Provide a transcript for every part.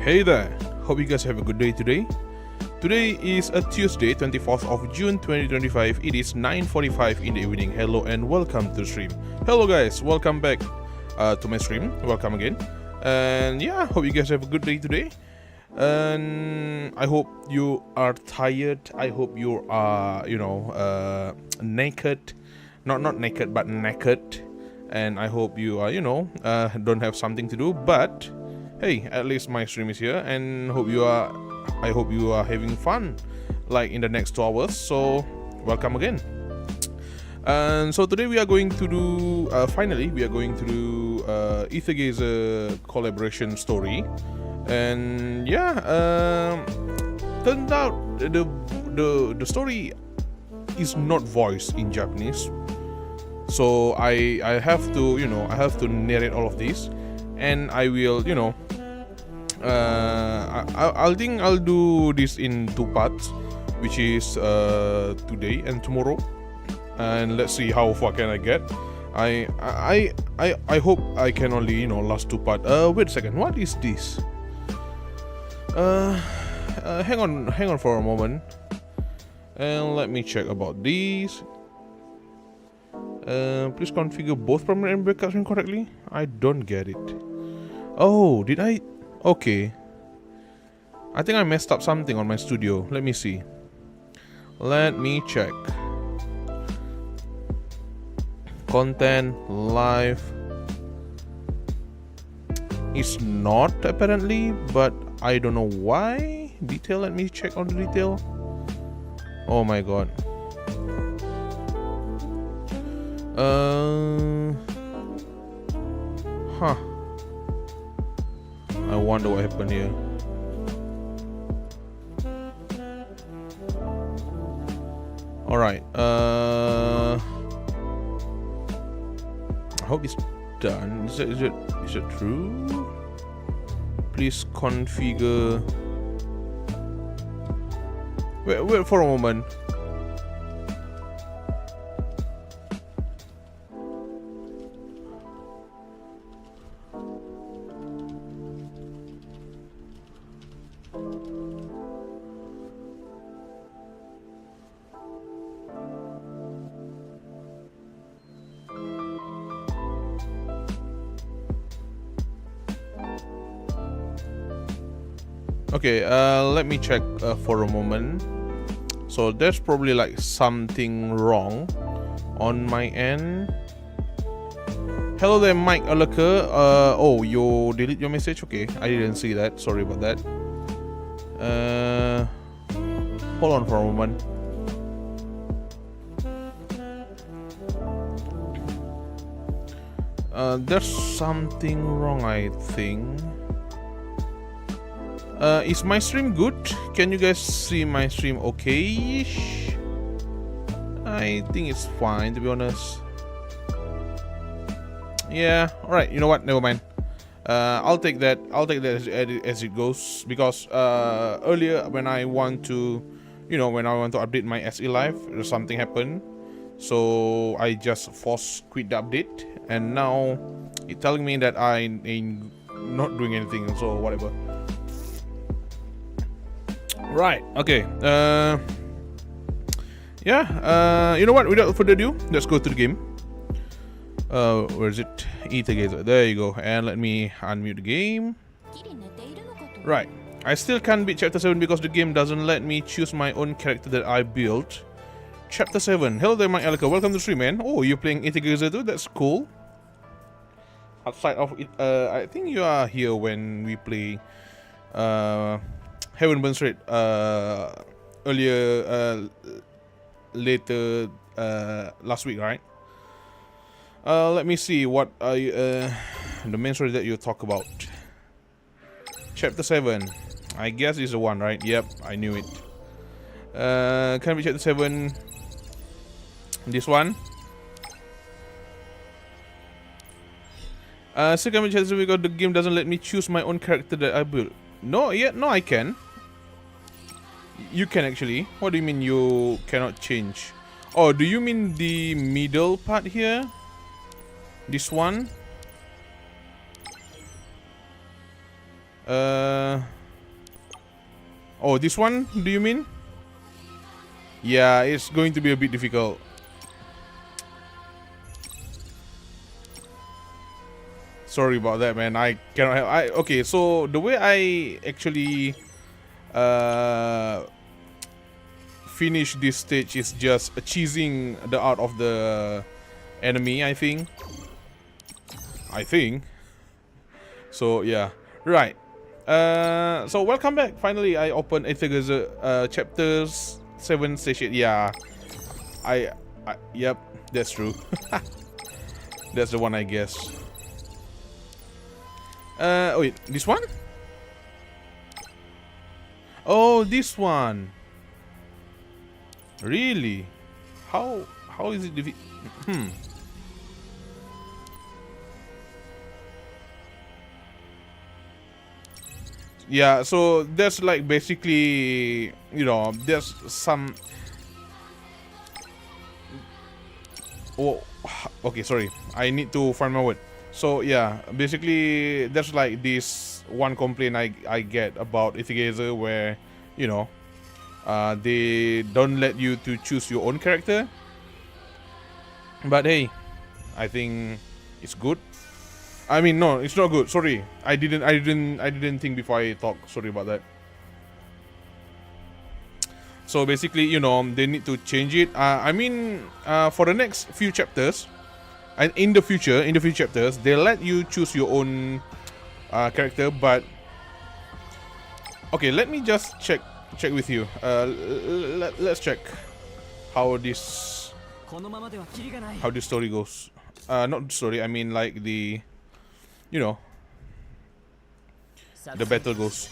Hey there, hope you guys have a good day today. Today is a Tuesday, 24th of June 2025. It is 9:45 in the evening. Hello and welcome to the stream. Hello guys, welcome back to my stream. Welcome again. And yeah, hope you guys have a good day today. And I hope you are tired. I hope you are, naked. Not naked, but naked. And I hope you are, don't have something to do. But hey, at least my stream is here, and I hope you are having fun, like in the next 2 hours. So welcome again. And so today we are going to do, finally we are going to do Aether Gazer collaboration story. And yeah, turned out the story is not voiced in Japanese, so I have to I have to narrate all of this, and I will I think I'll do this in 2 parts, which is today and tomorrow, and let's see how far can I get. I hope I can only, you know, last 2 parts. Wait a second. What is this? Hang on for a moment. And let me check about these. Please configure both primary and backup stream correctly. I don't get it. Oh, did I? Okay. I think I messed up something on my studio. Let me see. Let me check. Content live is not apparently, but I don't know why. Detail, let me check on the detail. Oh my god. Huh. I wonder what happened here. Alright, I hope it's done. Is it true? Please configure. Wait for a moment. Okay, let me check for a moment. So there's probably like something wrong on my end. Hello there, Mike Alaka. Oh, you delete your message? Okay, I didn't see that. Sorry about that. Hold on for a moment. There's something wrong, I think. Is my stream good? Can you guys see my stream okay-ish? I think it's fine, to be honest. Yeah, alright, you know what? Never mind. I'll take that as it goes, because earlier when I want to, you know, when I want to update my SE Live, something happened. So I just force quit the update, and now it's telling me that I ain't not doing anything, so whatever. Right, okay. Yeah, you know what? Without further ado, let's go to the game. Where is it? Aether Gazer. There you go. And let me unmute the game. Right. I still can't beat Chapter 7 because the game doesn't let me choose my own character that I built. Chapter 7. Hello there, my Elika. Welcome to the stream, man. Oh, you're playing Aether Gazer too? That's cool. Outside of it, I think you are here when we play Heaven Burn Straight earlier, later last week, right? Let me see what the main story that you talk about. Chapter 7. I guess is the one, right? Yep, I knew it. Can we Chapter 7? This one. So can we Chapter 7 because the game doesn't let me choose my own character that I built. No, no, I can. You can actually. What do you mean you cannot change? Oh, do you mean the middle part here? This one? Oh, this one? Do you mean? Yeah, it's going to be a bit difficult. Sorry about that, man. I cannot have. Okay, so the way I actually finish this stage is just cheesing the art of the enemy, I think. So yeah, right. So welcome back. Finally, I opened Aether Gazer chapters 7 station. Yeah, yep, that's true. That's the one, I guess. Wait, this one? Oh, this one. Really? How is it Yeah, so there's like basically, you know, there's some Oh, okay, sorry. I need to find my word. So yeah, basically there's like this one complaint I get about Aether Gazer where, you know, they don't let you to choose your own character. But hey, I think it's good. I mean, no, it's not good. Sorry, I didn't think before I talk. Sorry about that. So basically, you know, they need to change it. I mean, for the next few chapters, and in the future chapters, they let you choose your own character. But okay, let me just check with you. Let's check how this story goes. Not the story. I mean, like the, you know, the battle goes.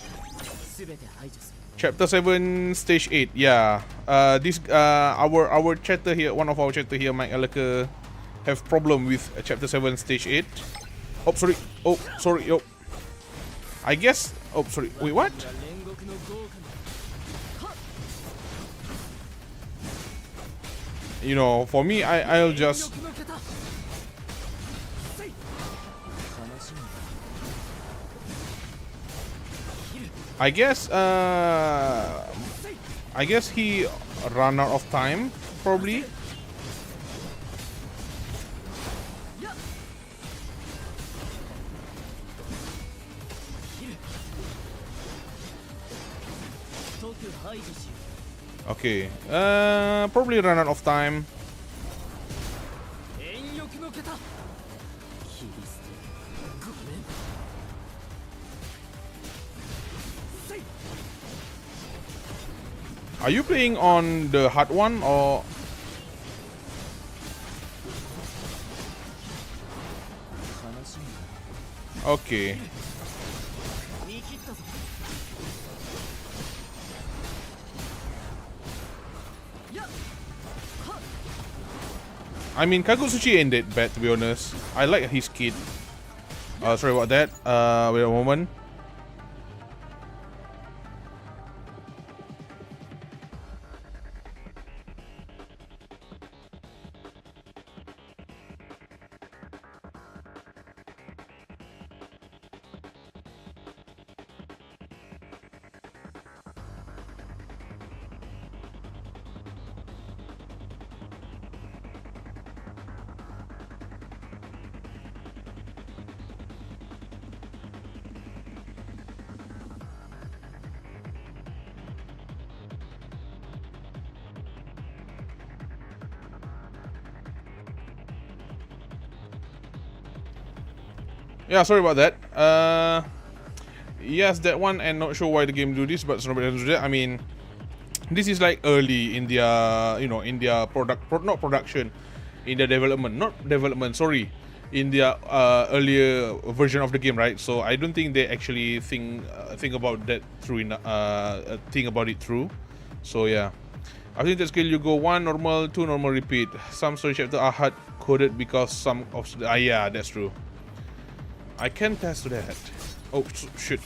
Chapter 7, Stage 8. Yeah. This our chatter here, one of our chatter here, Mike Alaka, have problem with Chapter 7, Stage 8. Oh, sorry. Oh, sorry. Oh, I guess. Oh, sorry. Wait, what? You know, for me, I'll just. I guess he ran out of time, probably. Okay, probably ran out of time. Are you playing on the hard one or? Okay. I mean, Kagutsuchi ain't that bad, to be honest. I like his kid. Sorry about that. Wait a moment. Yeah, sorry about that. Yes, that one, and not sure why the game do this, but Snowbreak doesn't do that. I mean, this is like early in their, you know, in their not production, in their development, not development. Sorry, in their earlier version of the game, right? So I don't think they actually think about that through think about it through. So yeah, I think that skill you go 1 normal, 2 normal, repeat. Some story chapters are hard coded because some of yeah, that's true. I can test to that. Oh, shit.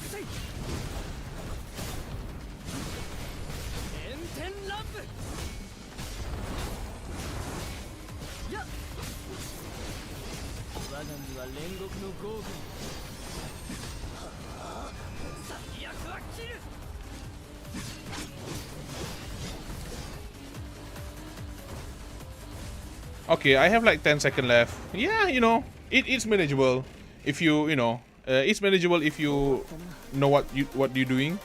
Okay, I have like 10 seconds left. Yeah, you know, it's manageable. If you know, it's manageable if you know what you're doing.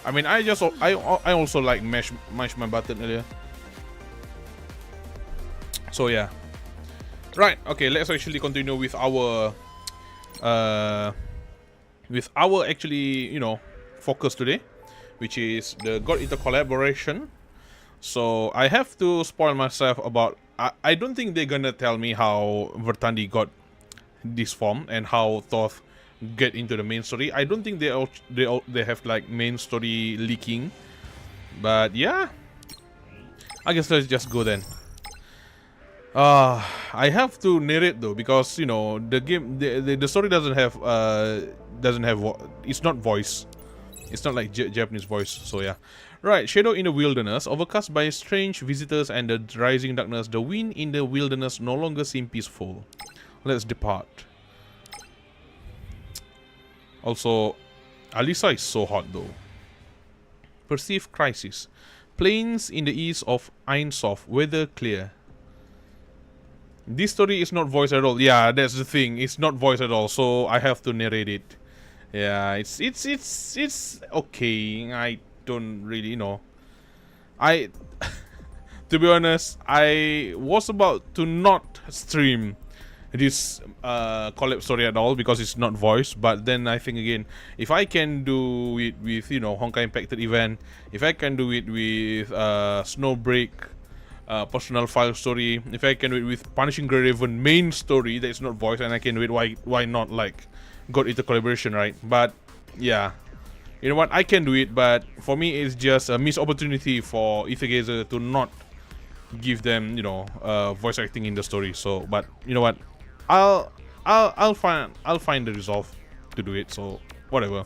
I mean, I also like mash my button earlier. So yeah, right. Okay, let's actually continue with our actually, you know, focus today, which is the God Eater collaboration. So I have to spoil myself about. I don't think they're gonna tell me how Vertandi got this form and how Thoth get into the main story. I don't think they have like main story leaking, but yeah, I guess let's just go then. I have to narrate though, because you know the game, the story doesn't have it's not voice. It's not like Japanese voice. So yeah, Right, shadow in the wilderness, overcast by strange visitors and the rising darkness. The wind in the wilderness no longer seems peaceful. Let's depart. Also, Alisa is so hot though. Perceived crisis. Plains in the east of Ainsoft, weather clear. This story is not voiced at all. Yeah, that's the thing. It's not voiced at all, so I have to narrate it. Yeah, it's okay. I don't really know. To be honest, I was about to not stream this collab story at all because it's not voiced, but then I think again, if I can do it with, you know, Honkai Impacted event, if I can do it with Snowbreak personal file story, if I can do it with Punishing Grey Raven main story that is not voiced, and I can do it, why not like God Eater collaboration, right? But yeah, you know what, I can do it, but for me it's just a missed opportunity for Aether Gazer to not give them, you know, voice acting in the story. So, but you know what, I'll find the resolve to do it, so whatever.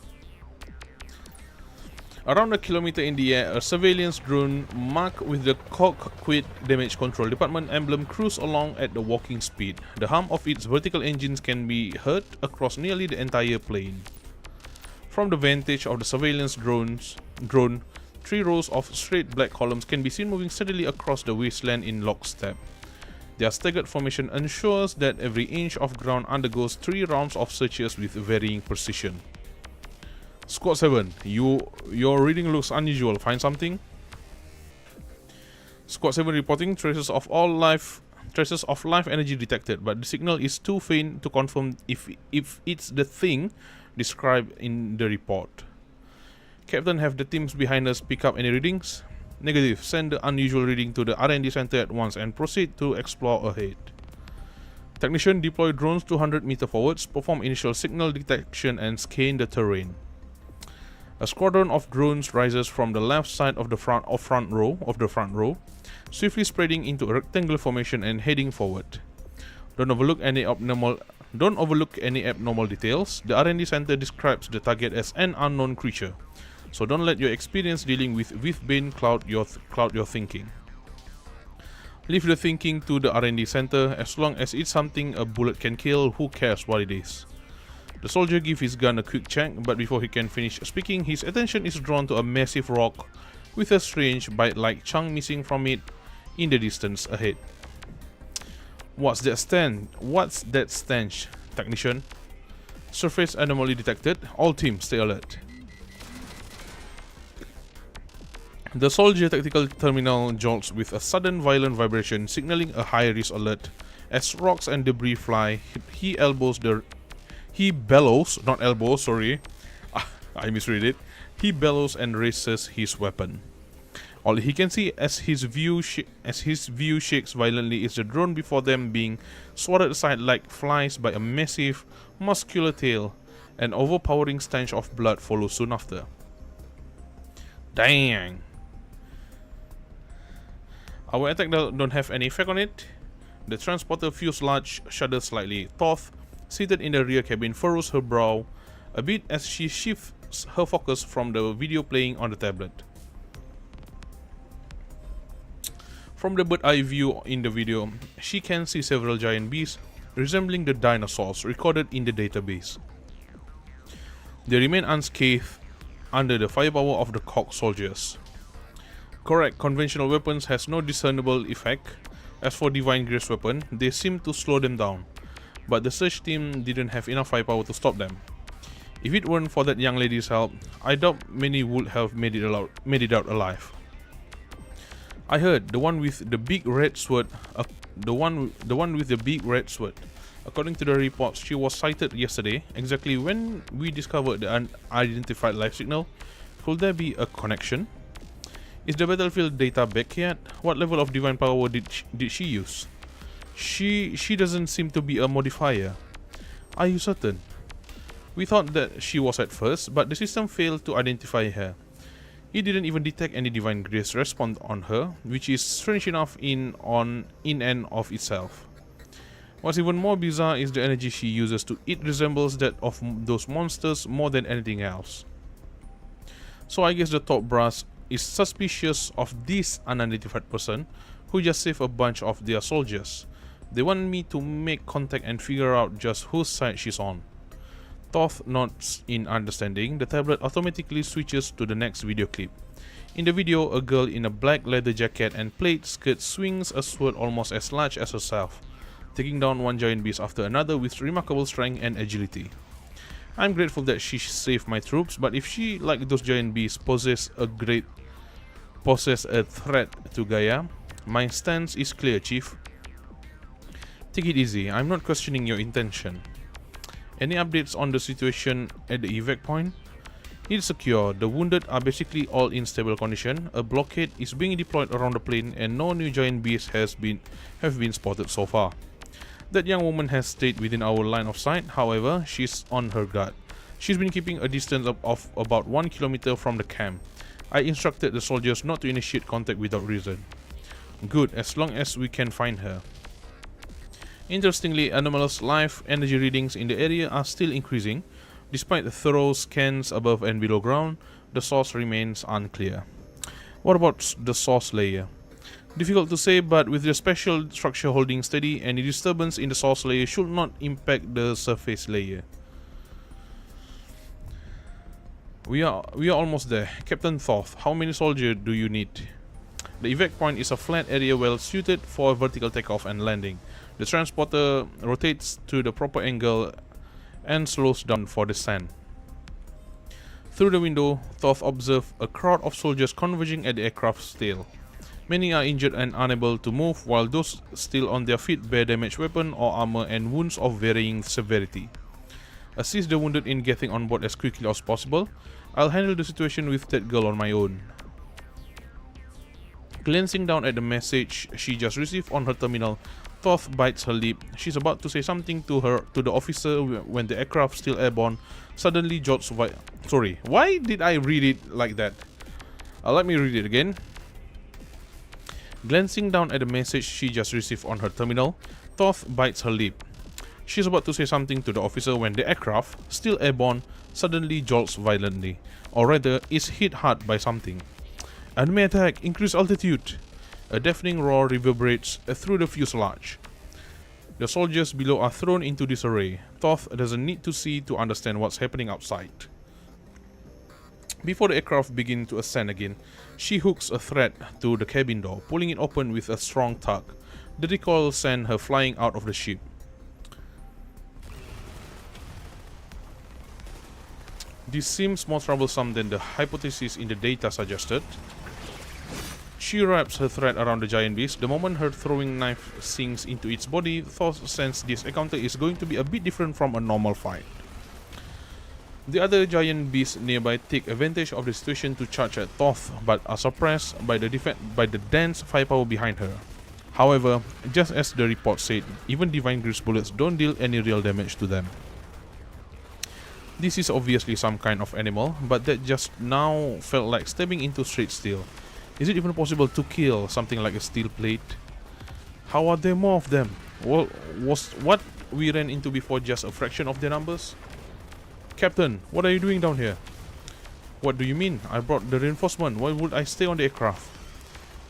Around a kilometer in the air, a surveillance drone marked with the cockpit damage control department emblem cruised along at the walking speed. The hum of its vertical engines can be heard across nearly the entire plane. From the vantage of the surveillance drone, 3 rows of straight black columns can be seen moving steadily across the wasteland in lockstep. Their staggered formation ensures that every inch of ground undergoes 3 rounds of searches with varying precision. Squad 7, your reading looks unusual. Find something? Squad 7 reporting traces of life energy detected, but the signal is too faint to confirm if it's the thing described in the report. Captain, have the teams behind us pick up any readings? Negative. Send the unusual reading to the R&D center at once and proceed to explore ahead. Technician, deploy drones 200 meters forwards, perform initial signal detection and scan the terrain. A squadron of drones rises from the left side of the front row, swiftly spreading into a rectangular formation and heading forward. Don't overlook any abnormal details. The R&D center describes the target as an unknown creature, so don't let your experience dealing with Bane cloud your thinking. Leave the thinking to the R&D center. As long as it's something a bullet can kill, who cares what it is? The soldier gives his gun a quick check, but before he can finish speaking, his attention is drawn to a massive rock with a strange bite-like chunk missing from it in the distance ahead. What's that stench? Technician. Surface anomaly detected. All teams stay alert. The soldier tactical terminal jolts with a sudden violent vibration, signaling a high-risk alert. As rocks and debris fly, he bellows, not elbows, sorry. I misread it. He bellows and raises his weapon. All he can see as his view shakes violently is the drone before them being swatted aside like flies by a massive, muscular tail. An overpowering stench of blood follows soon after. Dang. Our attack don't have any effect on it. The transporter fuselage shudders slightly. Toth, seated in the rear cabin, furrows her brow a bit as she shifts her focus from the video playing on the tablet. From the bird-eye view in the video, she can see several giant beasts resembling the dinosaurs recorded in the database. They remain unscathed under the firepower of the cock soldiers. Correct, conventional weapons has no discernible effect. As for Divine Grace weapon, they seem to slow them down, but the search team didn't have enough firepower to stop them. If it weren't for that young lady's help, I doubt many would have made it out alive. I heard the one with the big red sword. The one with the big red sword. According to the reports, she was sighted yesterday, exactly when we discovered the unidentified life signal. Could there be a connection? Is the battlefield data back yet? What level of divine power did she use? She doesn't seem to be a modifier. Are you certain? We thought that she was at first, but the system failed to identify her. It didn't even detect any divine grace response on her, which is strange enough in and of itself. What's even more bizarre is the energy she uses. It resembles that of those monsters more than anything else. So I guess the top brass is suspicious of this unidentified person who just saved a bunch of their soldiers. They want me to make contact and figure out just whose side she's on. Thoth nods in understanding. The tablet automatically switches to the next video clip. In the video, a girl in a black leather jacket and plaid skirt swings a sword almost as large as herself, taking down one giant beast after another with remarkable strength and agility. I'm grateful that she saved my troops, but if she, like those giant beasts, poses a threat to Gaia, my stance is clear, Chief. Take it easy, I'm not questioning your intention. Any updates on the situation at the evac point? It's secure, the wounded are basically all in stable condition, a blockade is being deployed around the plane and no new giant beasts have been spotted so far. That young woman has stayed within our line of sight, however, she's on her guard. She's been keeping a distance of about 1 kilometer from the camp. I instructed the soldiers not to initiate contact without reason. Good, as long as we can find her. Interestingly, anomalous life energy readings in the area are still increasing. Despite thorough scans above and below ground, the source remains unclear. What about the source layer? Difficult to say, but with the special structure holding steady, any disturbance in the source layer should not impact the surface layer. We are almost there. Captain Thoth, how many soldiers do you need? The evac point is a flat area well suited for vertical takeoff and landing. The transporter rotates to the proper angle and slows down for descent. Through the window, Thoth observed a crowd of soldiers converging at the aircraft's tail. Many are injured and unable to move, while those still on their feet bear damaged weapon or armor and wounds of varying severity. Assist the wounded in getting on board as quickly as possible. I'll handle the situation with that girl on my own. Glancing down at the message she just received on her terminal, Thoth bites her lip. She's about to say something to the officer when the aircraft, still airborne, suddenly jolts. Sorry, why did I read it like that? Let me read it again. Glancing down at the message she just received on her terminal, Thoth bites her lip. She's about to say something to the officer when the aircraft, still airborne, suddenly jolts violently, or rather is hit hard by something. Enemy attack! Increase altitude! A deafening roar reverberates through the fuselage. The soldiers below are thrown into disarray. Thoth doesn't need to see to understand what's happening outside. Before the aircraft begins to ascend again, she hooks a thread to the cabin door, pulling it open with a strong tug. The recoil sends her flying out of the ship. This seems more troublesome than the hypothesis in the data suggested. She wraps her thread around the giant beast. The moment her throwing knife sinks into its body, Thoth senses this encounter is going to be a bit different from a normal fight. The other giant beasts nearby take advantage of the situation to charge at Thoth, but are suppressed by the dense firepower behind her. However, just as the report said, even Divine Grace bullets don't deal any real damage to them. This is obviously some kind of animal, but that just now felt like stepping into straight steel. Is it even possible to kill something like a steel plate? How are there more of them? Well, was what we ran into before just a fraction of their numbers? Captain, what are you doing down here? What do you mean? I brought the reinforcement. Why would I stay on the aircraft?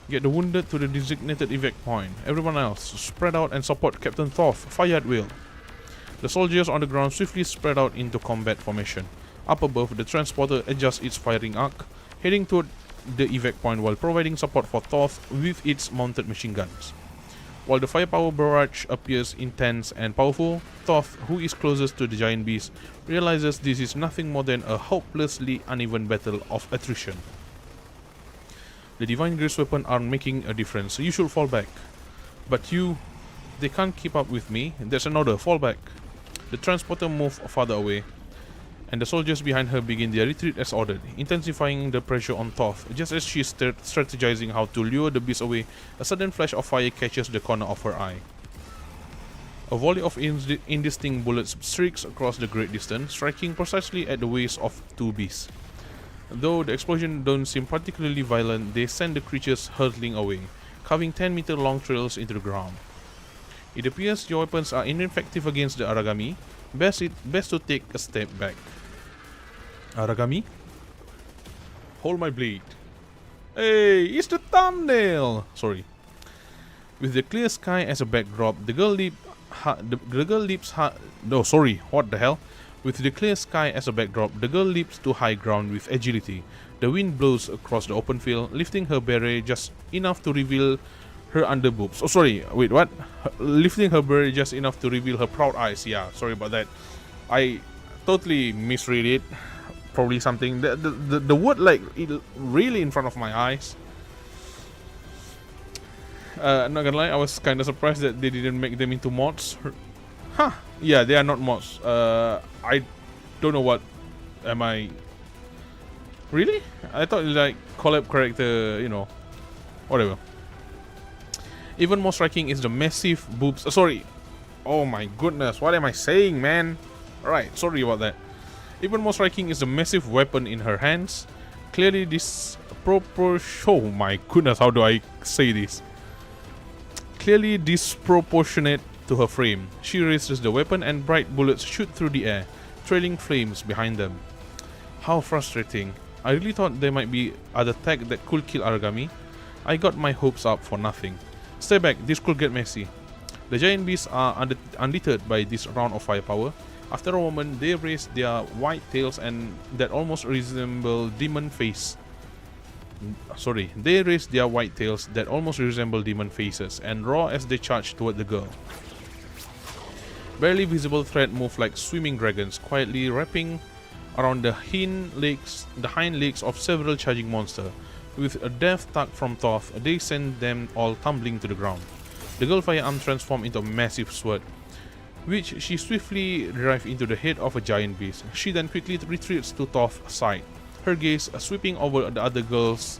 Get the wounded to the designated evac point. Everyone else, spread out and support Captain Thoth. Fire at will. The soldiers on the ground swiftly spread out into combat formation. Up above, the transporter adjusts its firing arc, heading toward the evac point while providing support for Thoth with its mounted machine guns. While the firepower barrage appears intense and powerful, Thoth, who is closest to the giant beast, realizes this is nothing more than a hopelessly uneven battle of attrition. The Divine Grace weapon aren't making a difference, you should fall back. But they can't keep up with me. There's an order, fall back. The transporter moved farther away, and the soldiers behind her begin their retreat as ordered, intensifying the pressure on Thoth. Just as she is strategizing how to lure the beast away, a sudden flash of fire catches the corner of her eye. A volley of indistinct bullets streaks across the great distance, striking precisely at the waist of two beasts. Though the explosions don't seem particularly violent, they send the creatures hurtling away, carving 10-meter long trails into the ground. It appears your weapons are ineffective against the Aragami. Best to take a step back. Aragami? Hold my blade. Hey, it's the thumbnail. Sorry. With the clear sky as a backdrop, the girl leaps. No, sorry. What the hell? With the clear sky as a backdrop, the girl leaps to high ground with agility. The wind blows across the open field, lifting her beret just enough to reveal her underboobs. Oh, sorry. Wait, what? Lifting her beret just enough to reveal her proud eyes. Yeah, sorry about that. I totally misread it. Probably something. The word like it really in front of my eyes. Not gonna lie, I was kind of surprised that they didn't make them into mods. Huh? Yeah, they are not mods. I don't know what. Am I? Really? I thought like collab character, you know, whatever. Even more striking is the massive boobs. Sorry. Oh my goodness, what am I saying, man? Alright, sorry about that. Even more striking is the massive weapon in her hands. Clearly oh my goodness, how do I say this? Clearly disproportionate to her frame. She raises the weapon and bright bullets shoot through the air, trailing flames behind them. How frustrating. I really thought there might be other tech that could kill Aragami. I got my hopes up for nothing. Stay back, this could get messy. The giant beasts are undeterred by this round of firepower. After a moment, they raise their white tails and that almost resemble demon face. They raise their white tails that almost resemble demon faces and roar as they charge toward the girl. Barely visible thread move like swimming dragons, quietly wrapping around the hind legs of several charging monsters. With a death tug from Thoth, they send them all tumbling to the ground. The girl firearm transforms into a massive sword, which she swiftly drives into the head of a giant beast. She then quickly retreats to Thoth's side, her gaze sweeping over the other girl's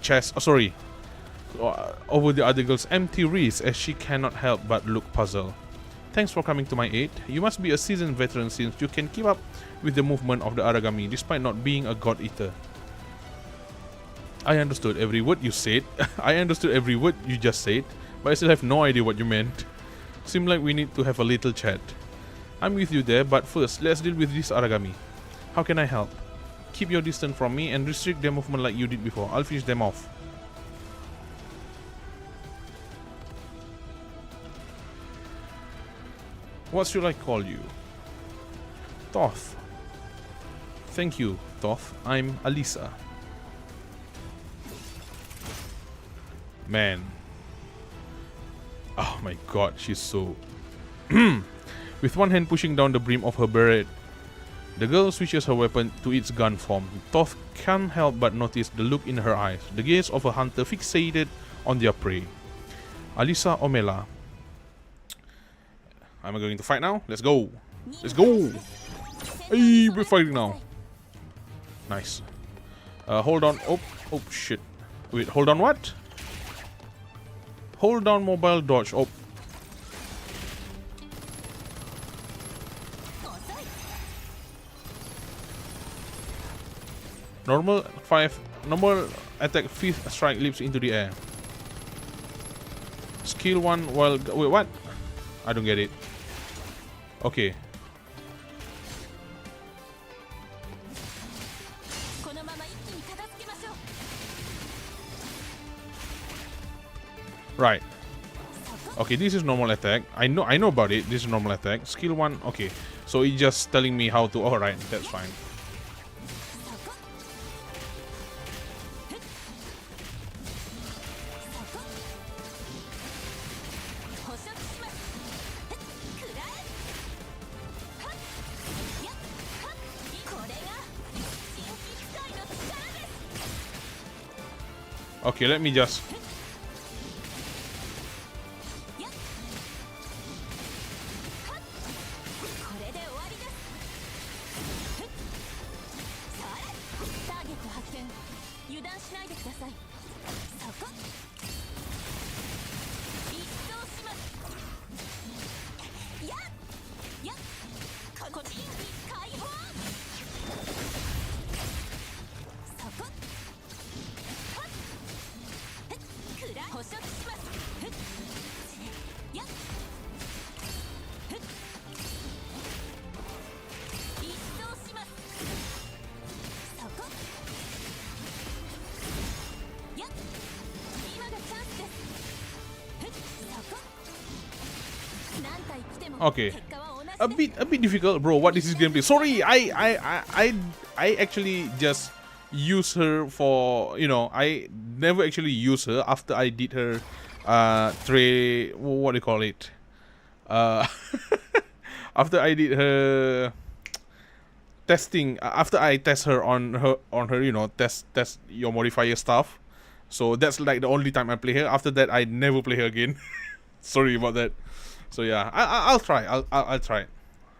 chest. Over the other girl's empty wrist as she cannot help but look puzzled. Thanks for coming to my aid. You must be a seasoned veteran since you can keep up with the movement of the Aragami despite not being a god eater. I understood every word you said. I understood every word you just said, but I still have no idea what you meant. Seems like we need to have a little chat. I'm with you there, but first, let's deal with this Aragami. How can I help? Keep your distance from me and restrict their movement like you did before. I'll finish them off. What should I call you? Thoth. Thank you, Thoth. I'm Alisa. Man. Oh my god, she's so... With one hand pushing down the brim of her beret, the girl switches her weapon to its gun form. Thoth can't help but notice the look in her eyes, the gaze of a hunter fixated on their prey. Alisa Omela. Am I going to fight now? Let's go. Let's go. Hey, we're fighting now. Nice. Hold on. Oh shit. Wait, hold on what? Hold down mobile dodge. Oh. Normal attack 5th strike leaps into the air. Skill 1 while... Wait, what? I don't get it. Okay. Right. Okay, this is normal attack. I know about it. This is normal attack. Skill 1. Okay. So it's just telling me how to... Alright, that's fine. Okay, let me just... Okay. A bit difficult, bro. What is this gameplay? Sorry, I actually just use her for, you know, I never actually use her after I did her what do you call it? After I did her testing, after I test her on her, you know, test your modifier stuff. So that's like the only time I play her. After that, I never play her again. Sorry about that. So yeah, I'll try. I'll try it.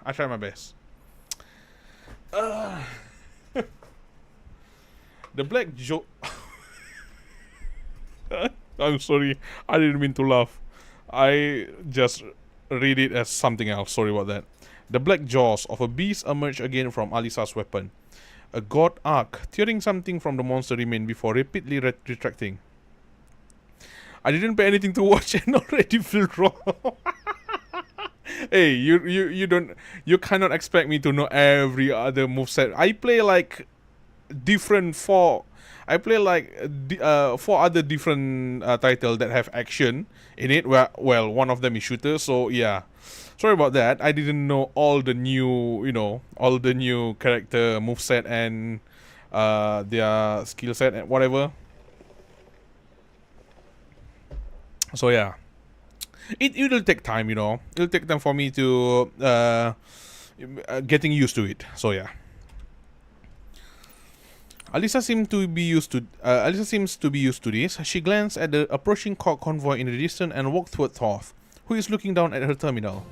I'll try my best. The black joke. I'm sorry. I didn't mean to laugh. I just read it as something else. Sorry about that. The black jaws of a beast emerge again from Alisa's weapon. A god arc, tearing something from the monster remain before repeatedly retracting. I didn't pay anything to watch and already feel wrong. Hey, you cannot expect me to know every other moveset. I play like four other different titles that have action in it. Well, one of them is shooter. So yeah, sorry about that. I didn't know all the new, all the new character moveset and their skill set and whatever. So yeah, it will take time, It'll take time for me to getting used to it. So yeah. Alisa seems to be used to this. She glanced at the approaching convoy in the distance and walked toward Thoth, who is looking down at her terminal.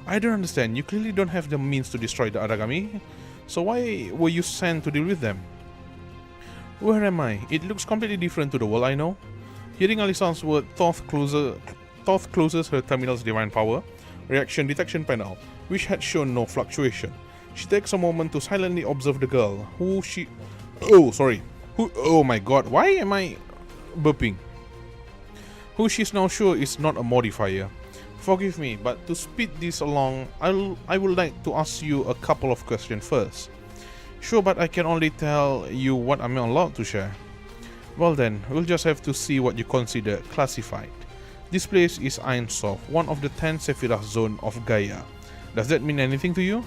I don't understand. You clearly don't have the means to destroy the Aragami. So why were you sent to deal with them? Where am I? It looks completely different to the world I know. Hearing Alisa's word, Thoth closes her terminal's divine power reaction detection panel, which had shown no fluctuation. She takes a moment to silently observe the girl, oh my god, why am I burping? Who she's now sure is not a modifier. Forgive me, but to speed this along, I would like to ask you a couple of questions first. Sure, but I can only tell you what I'm allowed to share. Well then, we'll just have to see what you consider classified. This place is Ein Sof, one of the 10 Sephiroth zone of Gaia. Does that mean anything to you?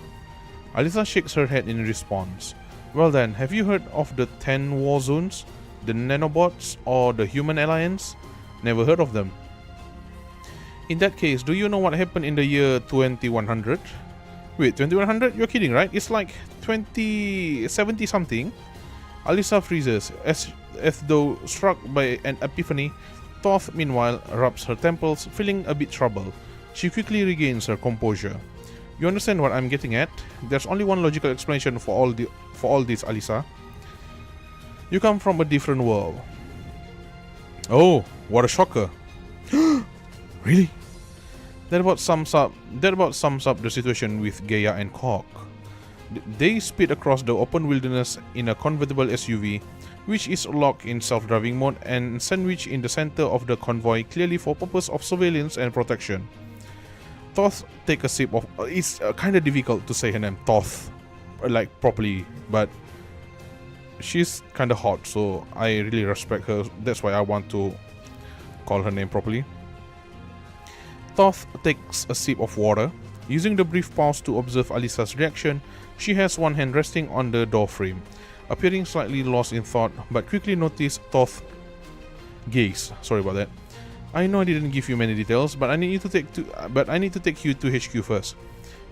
Alisa shakes her head in response. Well then, have you heard of the 10 war zones? The nanobots or the human alliance? Never heard of them. In that case, do you know what happened in the year 2100? Wait, 2100? You're kidding, right? It's like 2070 something. Alisa freezes, as though struck by an epiphany. Thoth, meanwhile, rubs her temples, feeling a bit troubled. She quickly regains her composure. You understand what I'm getting at? There's only one logical explanation for all this, Alisa. You come from a different world. Oh, what a shocker. Really? That about sums up the situation with Gaia and Korg. They speed across the open wilderness in a convertible SUV, which is locked in self-driving mode and sandwiched in the center of the convoy, clearly for purpose of surveillance and protection. Thoth take a sip of... it's kind of difficult to say her name, Thoth, like properly, but she's kind of hot, so I really respect her. That's why I want to call her name properly. Thoth takes a sip of water. Using the brief pause to observe Alisa's reaction, she has one hand resting on the door frame, appearing slightly lost in thought, but quickly noticed Thoth's gaze. Sorry about that. I know I didn't give you many details, but I need to take you to HQ first.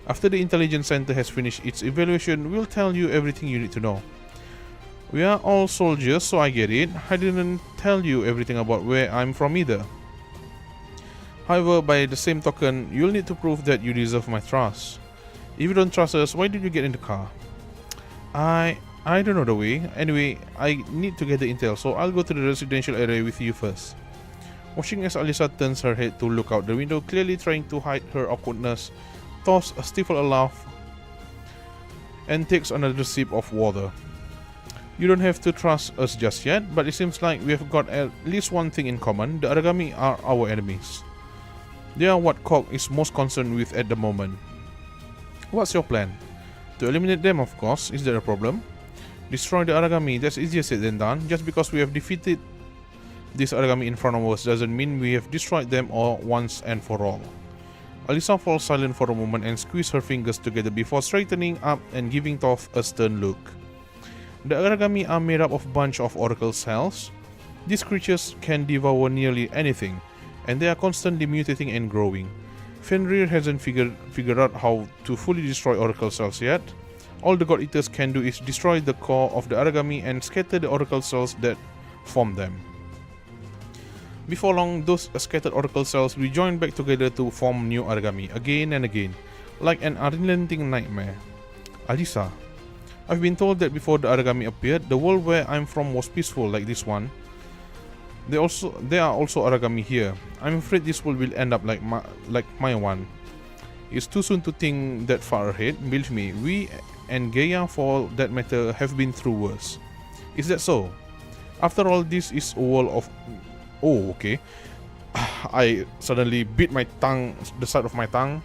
After the intelligence center has finished its evaluation, we'll tell you everything you need to know. We are all soldiers, so I get it. I didn't tell you everything about where I'm from either. However, by the same token, you'll need to prove that you deserve my trust. If you don't trust us, why did you get in the car? I don't know the way. Anyway, I need to get the intel, so I'll go to the residential area with you first. Watching as Alisa turns her head to look out the window, clearly trying to hide her awkwardness, Thoth stifles a laugh and takes another sip of water. You don't have to trust us just yet, but it seems like we have got at least one thing in common. The Aragami are our enemies. They are what Korg is most concerned with at the moment. What's your plan? To eliminate them, of course. Is there a problem? Destroy the Aragami, that's easier said than done. Just because we have defeated this Aragami in front of us doesn't mean we have destroyed them all once and for all. Alisa falls silent for a moment and squeezes her fingers together before straightening up and giving Toth a stern look. The Aragami are made up of a bunch of oracle cells. These creatures can devour nearly anything, and they are constantly mutating and growing. Fenrir hasn't figured out how to fully destroy oracle cells yet. All the God Eaters can do is destroy the core of the Aragami and scatter the oracle cells that form them. Before long, those scattered oracle cells will join back together to form new Aragami again and again, like an unrelenting nightmare. Alisa, I've been told that before the Aragami appeared, the world where I'm from was peaceful like this one. There are also Aragami here. I'm afraid this world will end up like my one. It's too soon to think that far ahead. Believe me, we and Gaia, for that matter, have been through worse. Is that so? After all, this is a world of... Oh, okay. I suddenly bit my tongue, the side of my tongue.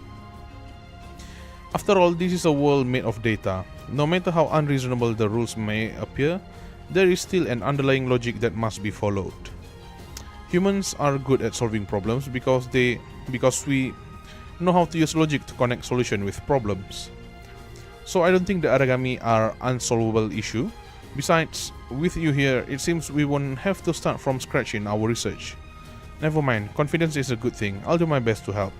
After all, this is a world made of data. No matter how unreasonable the rules may appear, there is still an underlying logic that must be followed. Humans are good at solving problems because we know how to use logic to connect solution with problems. So I don't think the Aragami are unsolvable issue. Besides, with you here, it seems we won't have to start from scratch in our research. Never mind, confidence is a good thing. I'll do my best to help.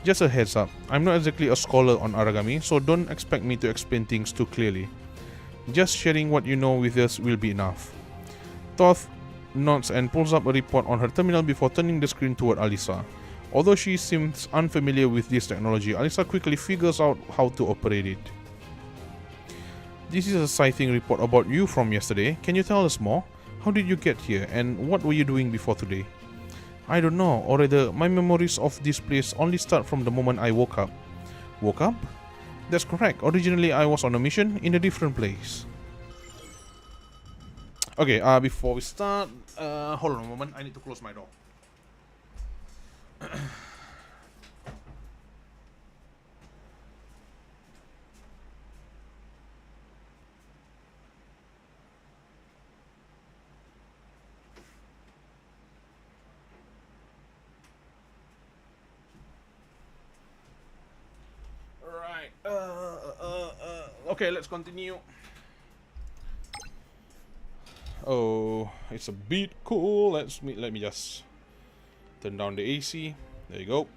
Just a heads up, I'm not exactly a scholar on Aragami, so don't expect me to explain things too clearly. Just sharing what you know with us will be enough. Toth nods and pulls up a report on her terminal before turning the screen toward Alisa. Although she seems unfamiliar with this technology, Alisa quickly figures out how to operate it. This is a sighting report about you from yesterday. Can you tell us more? How did you get here, and what were you doing before today? I don't know, or rather, my memories of this place only start from the moment I woke up. Woke up? That's correct. Originally, I was on a mission in a different place. Okay, before we start, hold on a moment. I need to close my door. Okay, let's continue. Oh, it's a bit cool. Let me just turn down the AC. There you go.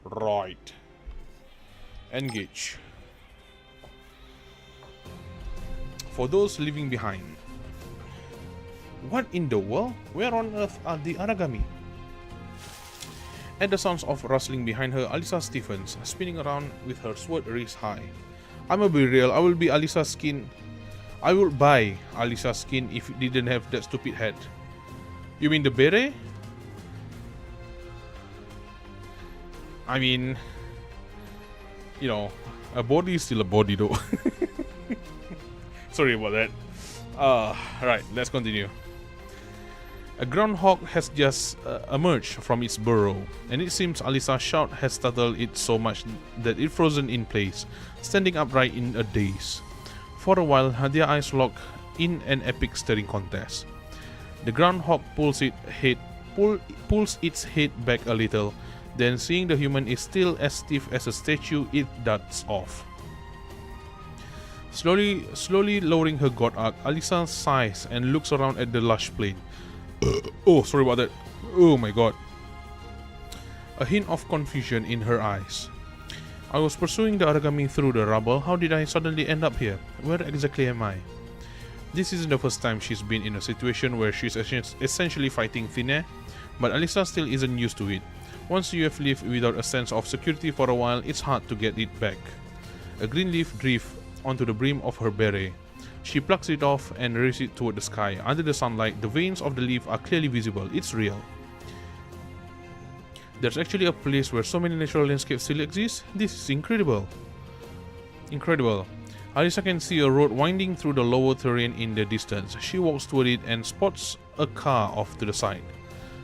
Right. Engage. For those leaving behind. What in the world? Where on earth are the Aragami? At the sounds of rustling behind her, Alisa stiffens, spinning around with her sword raised high. I'ma be real, I will buy Alisa's skin if it didn't have that stupid head. You mean the beret? I mean, you know, a body is still a body though. Sorry about that. Right, let's continue. A groundhog has just emerged from its burrow, and it seems Alisa's shout has startled it so much that it frozen in place, standing upright in a daze. For a while, their eyes lock in an epic staring contest. The groundhog pulls its head back a little, then seeing the human is still as stiff as a statue, it darts off. Slowly lowering her god arc, Alisa sighs and looks around at the lush plain. Oh, sorry about that. Oh my god. A hint of confusion in her eyes. I was pursuing the Aragami through the rubble. How did I suddenly end up here? Where exactly am I? This isn't the first time she's been in a situation where she's essentially fighting thin air, but Alisa still isn't used to it. Once you have lived without a sense of security for a while, it's hard to get it back. A green leaf drifts onto the brim of her beret. She plucks it off and raises it toward the sky. Under the sunlight, the veins of the leaf are clearly visible. It's real. There's actually a place where so many natural landscapes still exist. This is incredible. Incredible. Alisa can see a road winding through the lower terrain in the distance. She walks toward it and spots a car off to the side.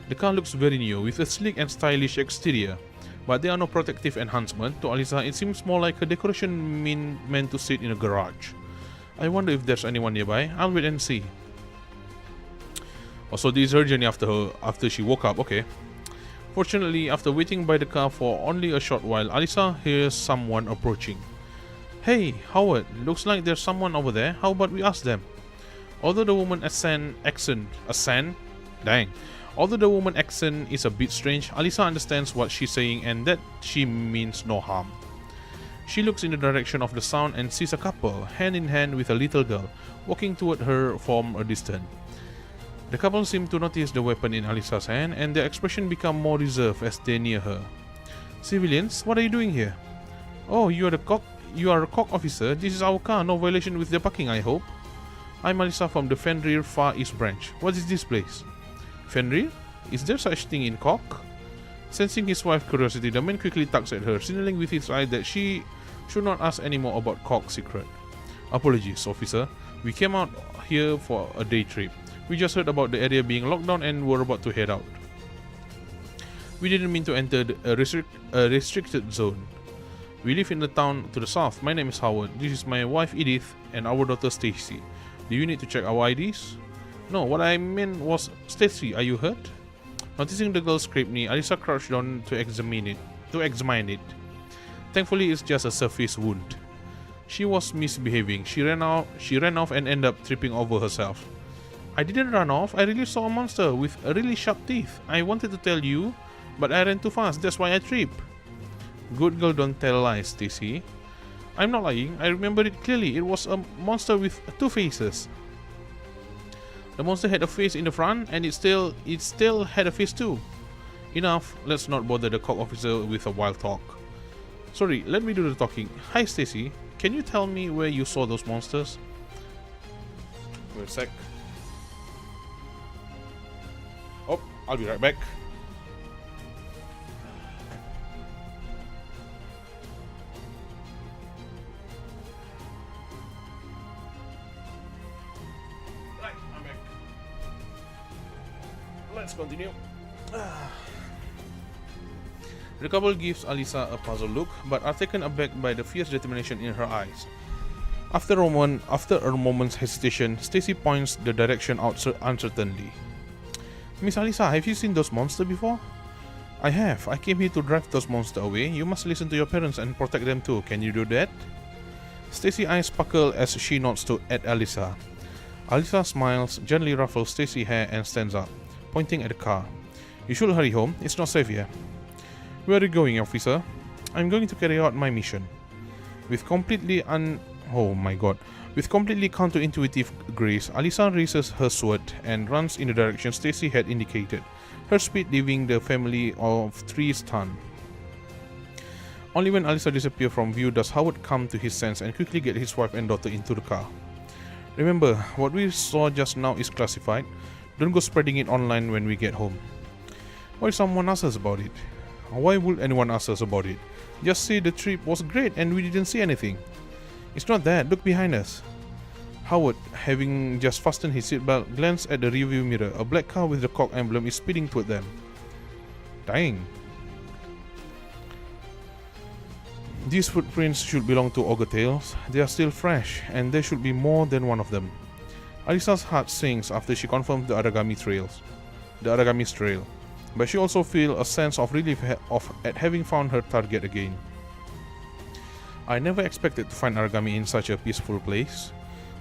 The car looks very new, with a sleek and stylish exterior, but there are no protective enhancements. To Alisa, it seems more like a decoration meant to sit in a garage. I wonder if there's anyone nearby. I'll wait and see. Also, this is her journey after she woke up. Okay. Fortunately, after waiting by the car for only a short while, Alisa hears someone approaching. Hey, Howard, looks like there's someone over there. How about we ask them? Although the woman accent is a bit strange, Alisa understands what she's saying and that she means no harm. She looks in the direction of the sound and sees a couple, hand in hand with a little girl, walking toward her from a distance. The couple seem to notice the weapon in Alisa's hand and their expression become more reserved as they near her. Civilians, what are you doing here? Oh, you are a cock officer. This is our car, no violation with the parking, I hope. I'm Alisa from the Fenrir Far East branch. What is this place? Fenrir? Is there such thing in cock? Sensing his wife's curiosity, the man quickly tugs at her, signaling with his eye that she should not ask any more about cock's secret. Apologies, officer. We came out here for a day trip. We just heard about the area being locked down and were about to head out. We didn't mean to enter a restricted zone. We live in the town to the south. My name is Howard. This is my wife Edith and our daughter Stacy. Do you need to check our IDs? No, what I meant was, Stacy, are you hurt? Noticing the girl's scraped knee, Alisa crouched down to examine it. Thankfully, it's just a surface wound. She was misbehaving. She ran off and ended up tripping over herself. I didn't run off. I really saw a monster with really sharp teeth. I wanted to tell you, but I ran too fast. That's why I tripped. Good girl, don't tell lies, Stacy. I'm not lying. I remember it clearly. It was a monster with two faces. The monster had a face in the front, and it still had a face too. Enough. Let's not bother the cock officer with a wild talk. Sorry, let me do the talking. Hi, Stacy. Can you tell me where you saw those monsters? Wait a sec. Oh, I'll be right back. Right, I'm back. Let's continue. The couple gives Alisa a puzzled look, but are taken aback by the fierce determination in her eyes. After a moment's hesitation, Stacy points the direction out uncertainly. Miss Alisa, have you seen those monsters before? I have. I came here to drive those monsters away. You must listen to your parents and protect them too. Can you do that? Stacy's eyes sparkle as she nods at Alisa. Alisa smiles, gently ruffles Stacy's hair and stands up, pointing at the car. You should hurry home. It's not safe here. Where are you going, officer? I'm going to carry out my mission. With completely counterintuitive grace, Alisa raises her sword and runs in the direction Stacy had indicated, her speed leaving the family of three stunned. Only when Alisa disappears from view does Howard come to his sense and quickly get his wife and daughter into the car. Remember, what we saw just now is classified. Don't go spreading it online when we get home. Why did someone ask us about it? Why would anyone ask us about it? Just say the trip was great and we didn't see anything. It's not that. Look behind us. Howard, having just fastened his seatbelt, glanced at the rearview mirror. A black car with the cock emblem is speeding toward them. Dang. These footprints should belong to Ogre Tails. They are still fresh, and there should be more than one of them. Alisa's heart sinks after she confirms the Aragami's trail. But she also feels a sense of relief at having found her target again. I never expected to find Aragami in such a peaceful place.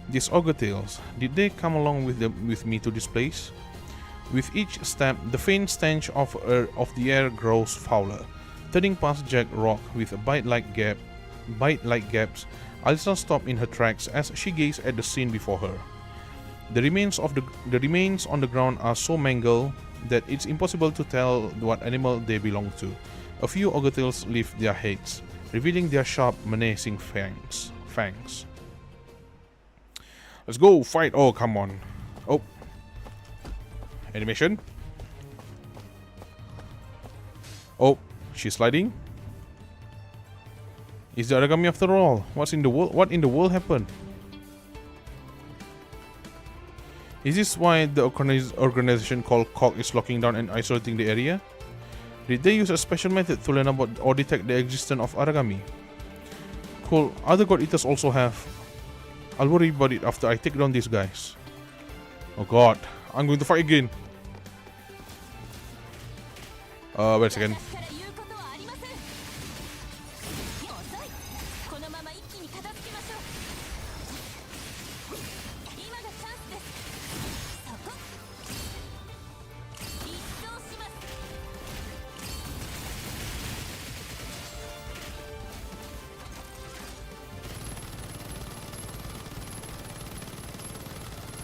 These Ogre Tails, did they come along with me to this place? With each step, the faint stench of the air grows fouler. Turning past jagged rock with bite-like gaps, Alisa stopped in her tracks as she gazed at the scene before her. The remains on the ground are so mangled that it's impossible to tell what animal they belong to. A few Ogre Tails lift their heads, revealing their sharp, menacing fangs. Let's go fight! Oh, come on! Oh, animation. Oh, she's sliding. Is the Aragami after all? What in the world happened? Is this why the organization called COG is locking down and isolating the area? Did they use a special method to learn about or detect the existence of Aragami? Cool, other God Eaters also have. I'll worry about it after I take down these guys. Oh god, I'm going to fight again. Wait a second.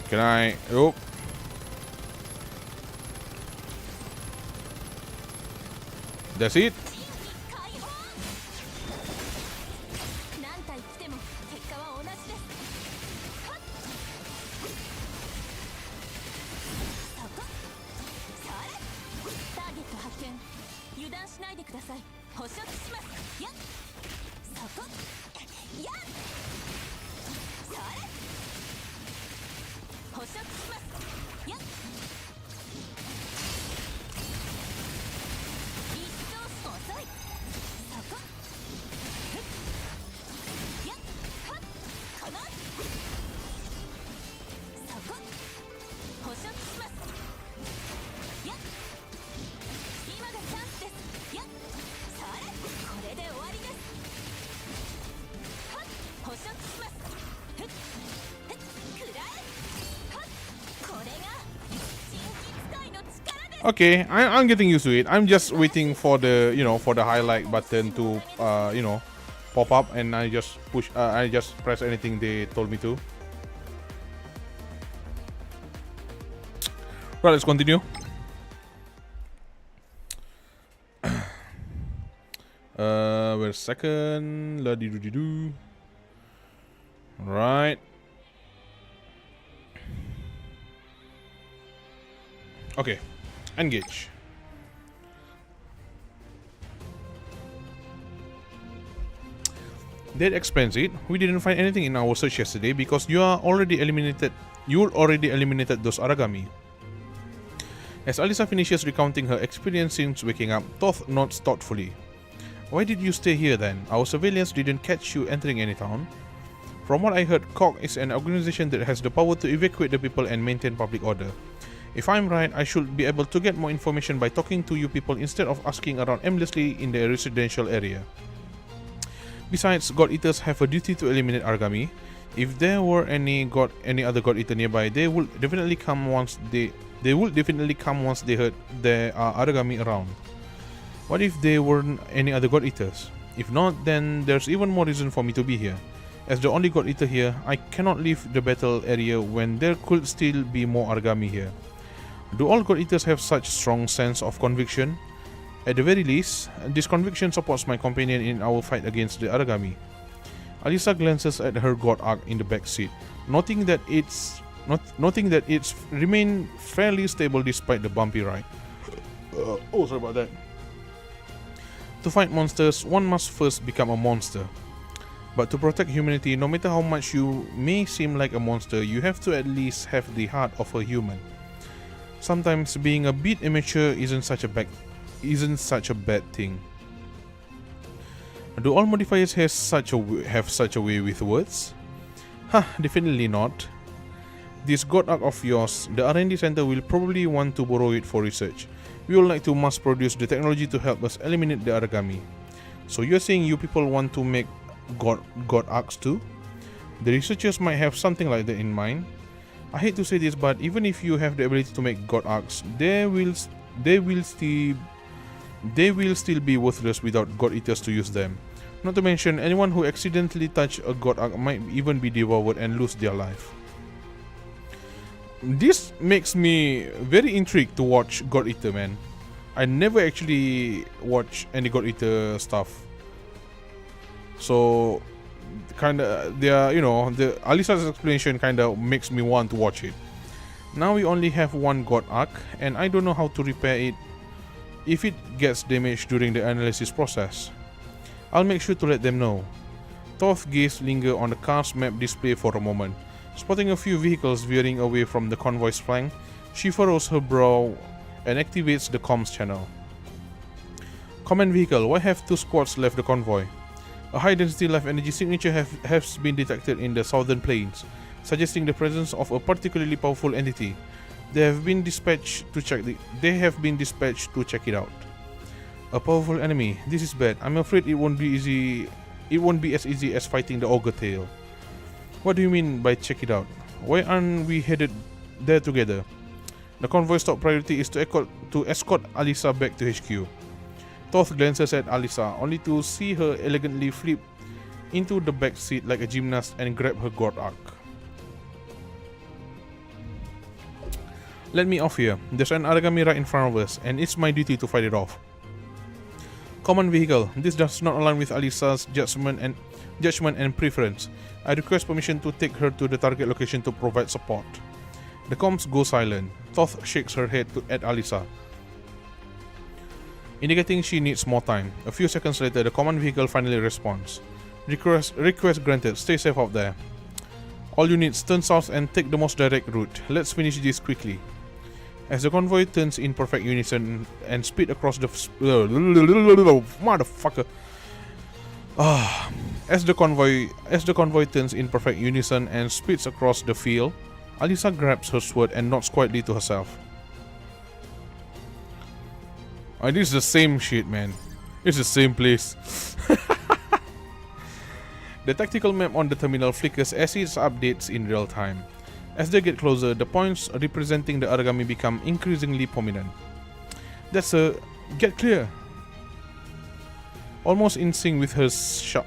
Can I? Oh. That's it. Okay, I'm getting used to it. I'm just waiting for the, you know, for the highlight button to, you know, pop up, and I just push. I just press anything they told me to. Right, let's continue. Wait a second. La di do di do. Right. Okay. Engage. That explains it. We didn't find anything in our search yesterday because you already eliminated those Aragami. As Alisa finishes recounting her experience since waking up, Toth nods thoughtfully. Why did you stay here then? Our surveillance didn't catch you entering any town. From what I heard, COG is an organization that has the power to evacuate the people and maintain public order. If I'm right, I should be able to get more information by talking to you people instead of asking around aimlessly in the residential area. Besides, God Eaters have a duty to eliminate Aragami. If there were any other God Eater nearby, they would definitely come once they heard there are Aragami around. What if there weren't any other God Eaters? If not, then there's even more reason for me to be here. As the only God Eater here, I cannot leave the battle area when there could still be more Aragami here. Do all God Eaters have such strong sense of conviction? At the very least, this conviction supports my companion in our fight against the Aragami. Alisa glances at her God Arc in the back seat, noting that it's remained fairly stable despite the bumpy ride. Oh, sorry about that. To fight monsters, one must first become a monster. But to protect humanity, no matter how much you may seem like a monster, you have to at least have the heart of a human. Sometimes being a bit immature isn't such a bad thing. Do all modifiers have such a way with words? Definitely not. This God Arc of yours, the R&D center will probably want to borrow it for research. We would like to mass produce the technology to help us eliminate the Aragami. So you're saying you people want to make God Arcs too? The researchers might have something like that in mind. I hate to say this, but even if you have the ability to make God Arcs, they will still be worthless without God Eaters to use them. Not to mention, anyone who accidentally touch a God Arc might even be devoured and lose their life. This makes me very intrigued to watch God Eater, man. I never actually watch any God Eater stuff. So kinda, the Alisa's explanation kinda makes me want to watch it. Now we only have one God Arc, and I don't know how to repair it if it gets damaged during the analysis process. I'll make sure to let them know. Toth's gaze linger on the car's map display for a moment. Spotting a few vehicles veering away from the convoy's flank, she furrows her brow and activates the comms channel. Command vehicle, why have 2 squads left the convoy? A high-density life energy signature has been detected in the southern plains, suggesting the presence of a particularly powerful entity. They have been dispatched to check it out. A powerful enemy. This is bad. I'm afraid it won't be easy. It won't be as easy as fighting the ogre tail. What do you mean by check it out? Why aren't we headed there together? The convoy's top priority is to escort Alisa back to HQ. Toth glances at Alisa, only to see her elegantly flip into the back seat like a gymnast and grab her god arc. Let me off here. There's an Aragami right in front of us, and it's my duty to fight it off. Common vehicle. This does not align with Alisa's judgment and preference. I request permission to take her to the target location to provide support. The comms go silent. Toth shakes her head at Alisa, indicating she needs more time. A few seconds later, the command vehicle finally responds. Request granted. Stay safe out there. All units, turn south and take the most direct route. Let's finish this quickly. As the convoy turns in perfect unison and speed across the motherfucker. As the convoy turns in perfect unison and speeds across the field, Alisa grabs her sword and nods quietly to herself. This is the same shit, man. It's the same place. The tactical map on the terminal flickers as it updates in real time. As they get closer, the points representing the Aragami become increasingly prominent. That's a get clear. Almost in sync with her shout,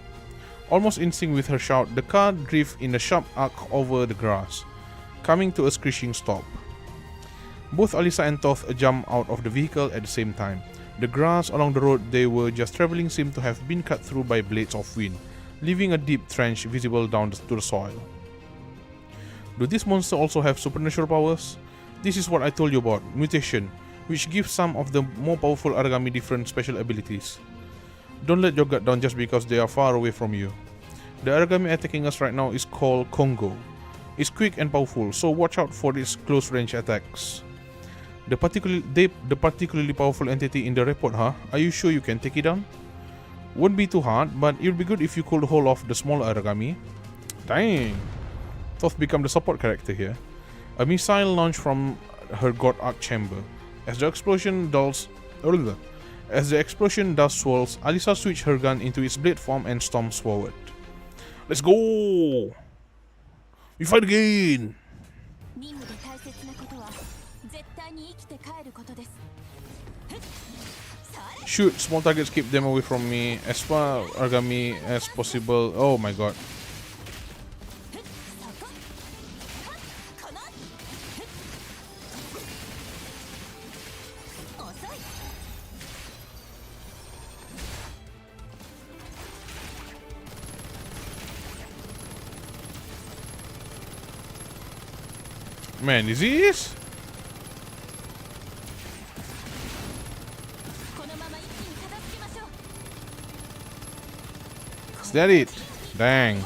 the car drifts in a sharp arc over the grass, coming to a screeching stop. Both Alisa and Toth jump out of the vehicle at the same time. The grass along the road they were just traveling seemed to have been cut through by blades of wind, leaving a deep trench visible down to the soil. Do these monsters also have supernatural powers? This is what I told you about, mutation, which gives some of the more powerful Aragami different special abilities. Don't let your guard down just because they are far away from you. The Aragami attacking us right now is called Kongo. It's quick and powerful, so watch out for its close range attacks. The particularly powerful entity in the report, huh? Are you sure you can take it down? Won't be too hard, but it would be good if you could hold off the small Aragami. Dang! Toth become the support character here. A missile launched from her god arc chamber. As the explosion dust swirls, Alisa switches her gun into its blade form and storms forward. Let's go! We fight again! Shoot, small targets, keep them away from me. As far Aragami as possible. Oh my god. Man, is this? Is that it? Dang.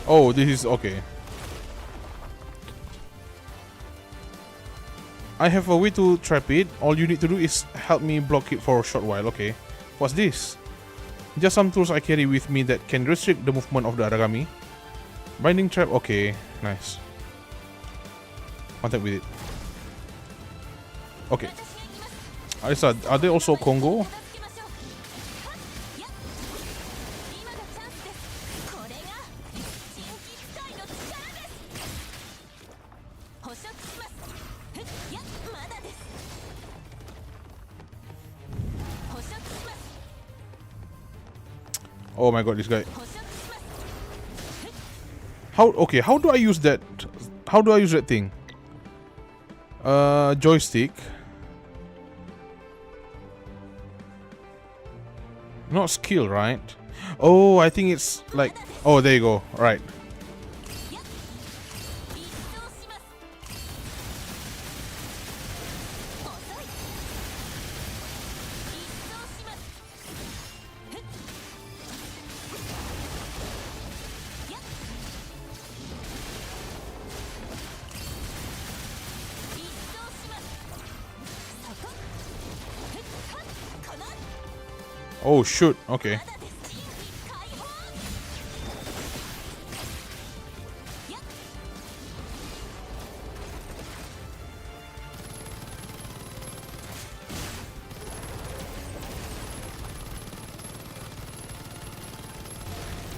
Oh, this is okay. I have a way to trap it. All you need to do is help me block it for a short while. Okay. What's this? Just some tools I carry with me that can restrict the movement of the Aragami. Binding trap. Okay. Nice. Contact with it. Okay. Alisa, are they also Kongo? Oh my god, this guy. How do I use that? How do I use that thing? Joystick. Not skill, right? Oh, I think it's like... Oh, there you go. Right. Oh shoot, okay.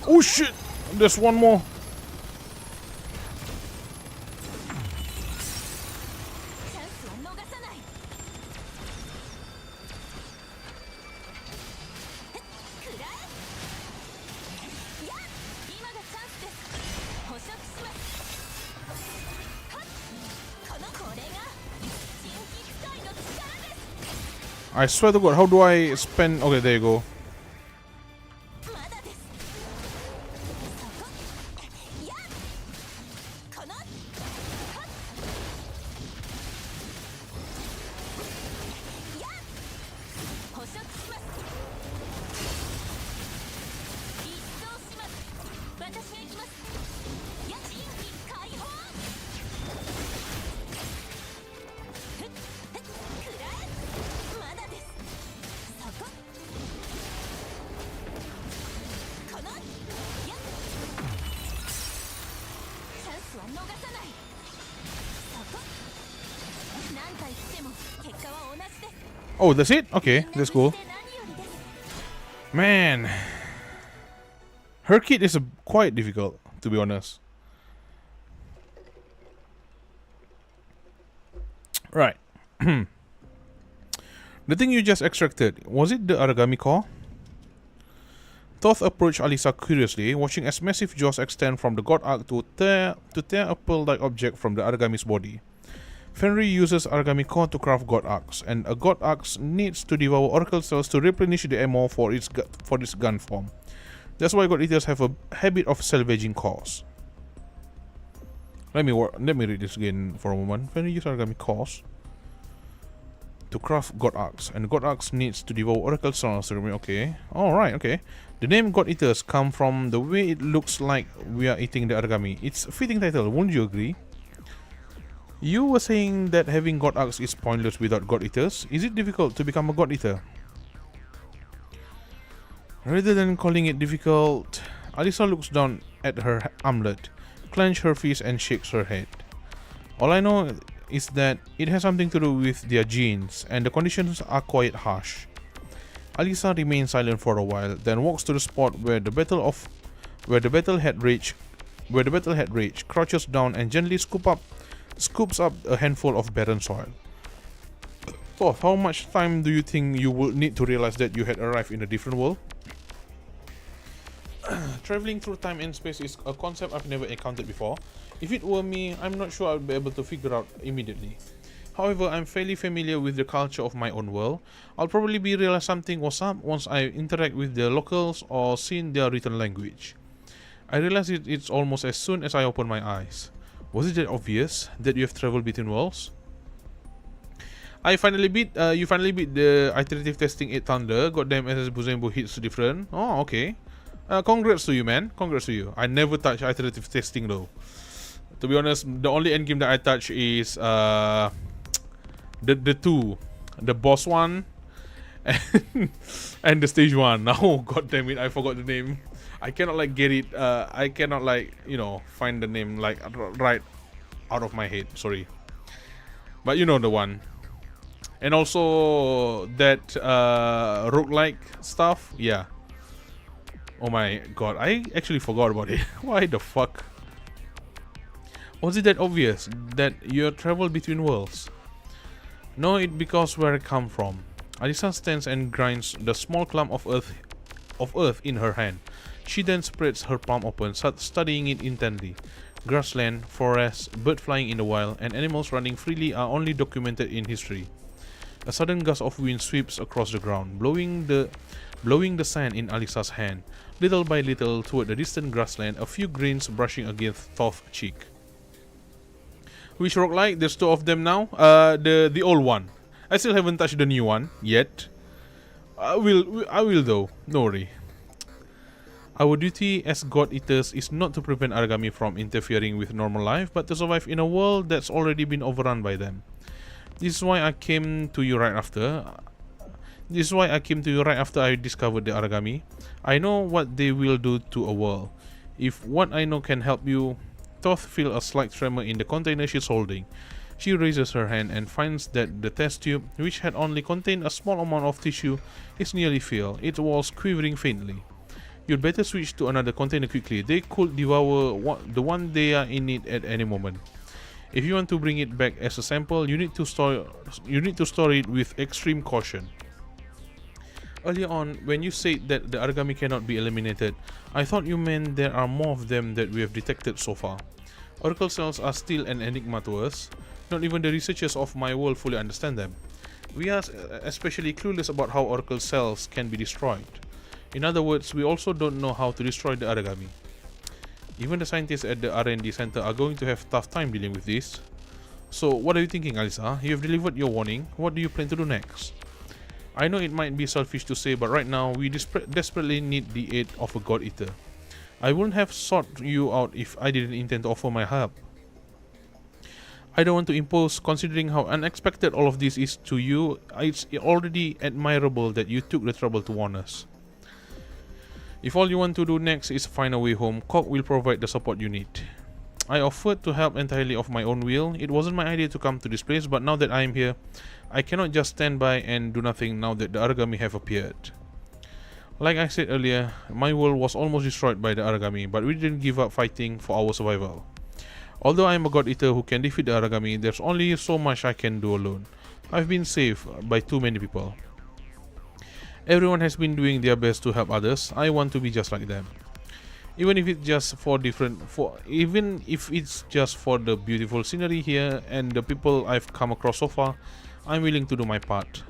Oh shit! There's one more. I swear to God, how do I spend... Okay, there you go. Oh, that's it? Okay, that's cool. Man, her kit is quite difficult, to be honest. Right. The thing you just extracted, was it the origami core? Thoth approached Alisa curiously, watching as massive jaws extend from the god arc to tear a pearl-like object from the origami's body. Fenrir uses origami core to craft god arcs, and a god arc needs to devour oracle cells to replenish the ammo for its gun form. That's why god eaters have a habit of salvaging cores. Let me read this again for a moment. Fenrir uses origami cores to craft god arcs, and god arcs needs to devour oracle cells. Okay, all right, okay. The name God Eaters come from the way it looks like we are eating the origami. It's a fitting title, wouldn't you agree? You were saying that having God Arcs is pointless without God Eaters. Is it difficult to become a God Eater? Rather than calling it difficult, Alisa looks down at her armlet, clenches her fist and shakes her head. All I know is that it has something to do with their genes, and the conditions are quite harsh. Alisa remains silent for a while, then walks to the spot where the battle had raged, crouches down and gently scoops up a handful of barren soil. Thoth, how much time do you think you will need to realize that you had arrived in a different world? Traveling through time and space is a concept I've never encountered before. If it were me, I'm not sure I'd be able to figure out immediately. However, I'm fairly familiar with the culture of my own world. I'll probably realize something was up once I interact with the locals or seen their written language. I realize it's almost as soon as I open my eyes. Was it that obvious that you have traveled between worlds? You finally beat the iterative testing 8 Thunder. Goddamn SS Buzembo hits different. Oh, okay. Congrats to you, man. Congrats to you. I never touch iterative testing though. To be honest, the only endgame that I touch is the boss one and the stage one. Oh god damn it, I forgot the name. I cannot like get it. I cannot like, you know, find the name like right out of my head. Sorry, but you know the one. And also that roguelike stuff. Yeah. Oh my god, I actually forgot about it. Why the fuck? Was it that obvious that you travel between worlds? No, it's because where I come from. Alisa stands and grinds the small clump of earth in her hand. She then spreads her palm open, studying it intently. Grassland, forests, birds flying in the wild, and animals running freely are only documented in history. A sudden gust of wind sweeps across the ground, blowing the sand in Alisa's hand. Little by little, toward the distant grassland, a few grains brushing against Thoth's cheek. Which roguelike? There's 2 of them now. The old one. I still haven't touched the new one yet. I will though. Don't worry. Our duty as God Eaters is not to prevent origami from interfering with normal life, but to survive in a world that's already been overrun by them. This is why I came to you right after. I discovered the origami. I know what they will do to a world. If what I know can help you... Thoth feels a slight tremor in the container she's holding. She raises her hand and finds that the test tube, which had only contained a small amount of tissue, is nearly filled, its walls quivering faintly. You'd better switch to another container quickly. They could devour the one they are in it at any moment. If you want to bring it back as a sample, you need to store it with extreme caution. Earlier on, when you said that the origami cannot be eliminated, I thought you meant there are more of them that we have detected so far. Oracle cells are still an enigma to us. Not even the researchers of my world fully understand them. We are especially clueless about how oracle cells can be destroyed. In other words, we also don't know how to destroy the origami. Even the scientists at the R&D center are going to have a tough time dealing with this. So, what are you thinking, Alisa? You have delivered your warning. What do you plan to do next? I know it might be selfish to say, but right now we desperately need the aid of a God Eater. I wouldn't have sought you out if I didn't intend to offer my help. I don't want to impose, considering how unexpected all of this is to you. It's already admirable that you took the trouble to warn us. If all you want to do next is find a way home, Cock will provide the support you need. I offered to help entirely of my own will. It wasn't my idea to come to this place, but now that I am here, I cannot just stand by and do nothing now that the origami have appeared. Like I said earlier, my world was almost destroyed by the origami, but we didn't give up fighting for our survival. Although I am a God Eater who can defeat the origami, there's only so much I can do alone. I've been saved by too many people. Everyone has been doing their best to help others. I want to be just like them. Even if it's just for the beautiful scenery here and the people I've come across so far, I'm willing to do my part.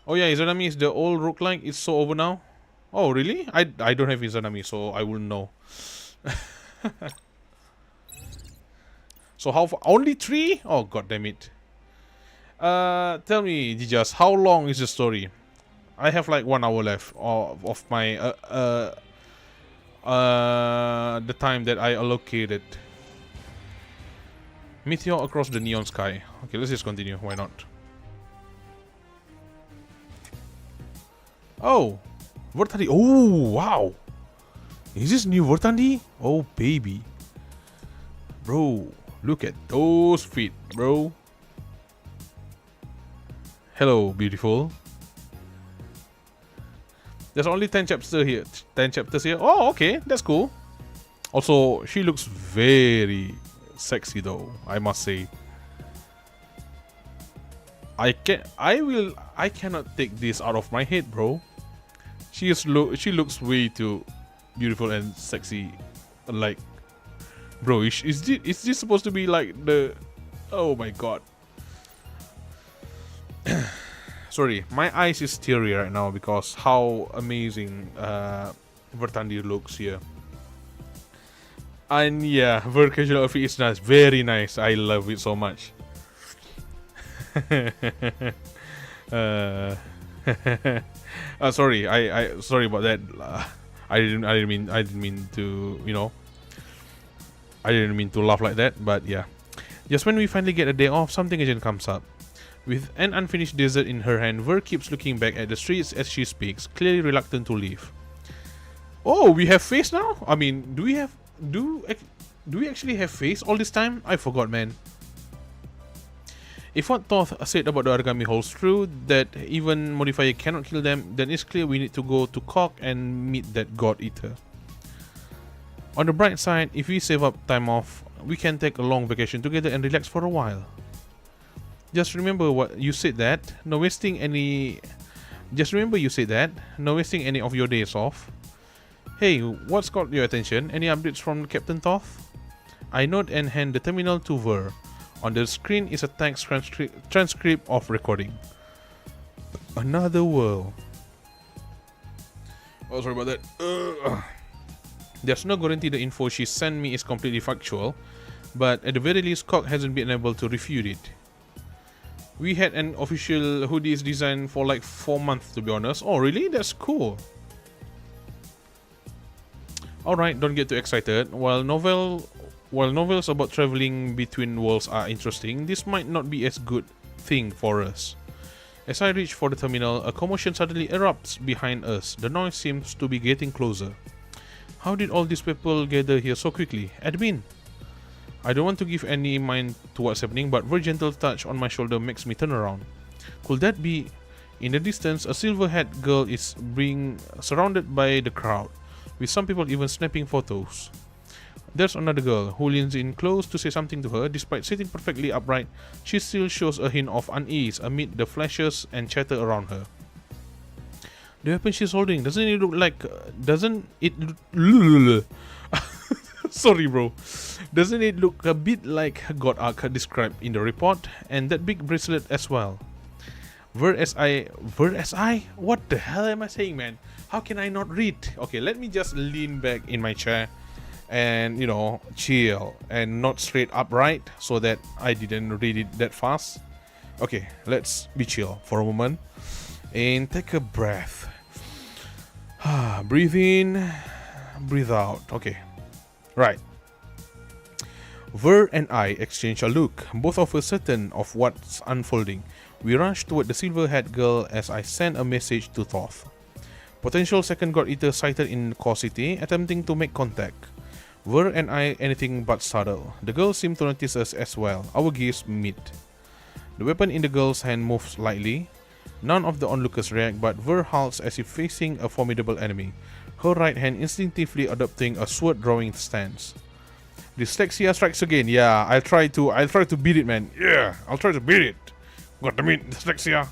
Oh yeah, Izanami is the old roguelike. It's so over now. Oh really? I don't have Izanami, so I wouldn't know. So how far? Only 3? Oh god damn it. Tell me, Dijas, how long is the story? I have like 1 hour left of my the time that I allocated. Meteor across the neon sky. Okay, let's just continue. Why not? Oh, Vertandi. Oh, wow. Is this new Vertandi? Oh, baby. Bro, look at those feet, bro. Hello, beautiful. There's only 10 chapters here. 10 chapters here. Oh, okay, that's cool. Also, she looks very sexy though, I must say. I cannot take this out of my head, bro. She looks way too beautiful and sexy. Like, bro, is this supposed to be like the? Oh my god. Sorry, my eyes is teary right now because how amazing Vertandi looks here. And yeah, very casual outfit is nice, very nice. I love it so much. Sorry, I sorry about that. I didn't mean to, you know. I didn't mean to laugh like that, but yeah. Just when we finally get a day off, something again comes up. With an unfinished dessert in her hand, Ver keeps looking back at the streets as she speaks, clearly reluctant to leave. Oh, we have face now? I mean, do we actually have face all this time? I forgot, man. If what Thoth said about the origami holds true, that even modifier cannot kill them, then it's clear we need to go to Cock and meet that God Eater. On the bright side, if we save up time off, we can take a long vacation together and relax for a while. Just remember what you said that, no wasting any... Just remember you said that, no wasting any of your days off. Hey, what's caught your attention? Any updates from Captain Thoth? I nod and hand the terminal to Ver. On the screen is a text transcript of recording. Another world. Oh, sorry about that. There's no guarantee the info she sent me is completely factual, but at the very least, Cock hasn't been able to refute it. We had an official hoodies design for like 4 months, to be honest. Oh, really? That's cool. Alright, don't get too excited. While novels about traveling between worlds are interesting, this might not be as good thing for us. As I reach for the terminal, a commotion suddenly erupts behind us. The noise seems to be getting closer. How did all these people gather here so quickly? Admin! I don't want to give any mind to what's happening, but a very gentle touch on my shoulder makes me turn around. Could that be... In the distance, a silver-haired girl is being surrounded by the crowd, with some people even snapping photos. There's another girl who leans in close to say something to her. Despite sitting perfectly upright, she still shows a hint of unease amid the flashes and chatter around her. The weapon she's holding, doesn't it look like... Sorry bro. Doesn't it look a bit like God Arc described in the report? And that big bracelet as well. Whereas I... What the hell am I saying, man? How can I not read? Okay, let me just lean back in my chair and, you know, chill and not straight upright so that I didn't read it that fast. Okay, let's be chill for a moment and take a breath. Breathe in, breathe out. Okay, right. Ver and I exchange a look, both of us certain of what's unfolding. We rush toward the silver-haired girl as I send a message to Thoth. Potential second God Eater sighted in Core City, attempting to make contact. Ver and I anything but startled. The girl seemed to notice us as well. Our gaze meet. The weapon in the girl's hand moves slightly. None of the onlookers react, but Ver halts as if facing a formidable enemy, her right hand instinctively adopting a sword-drawing stance. Dyslexia strikes again. Yeah, I'll try to beat it, man. Yeah, I'll try to beat it. God damn it, dyslexia.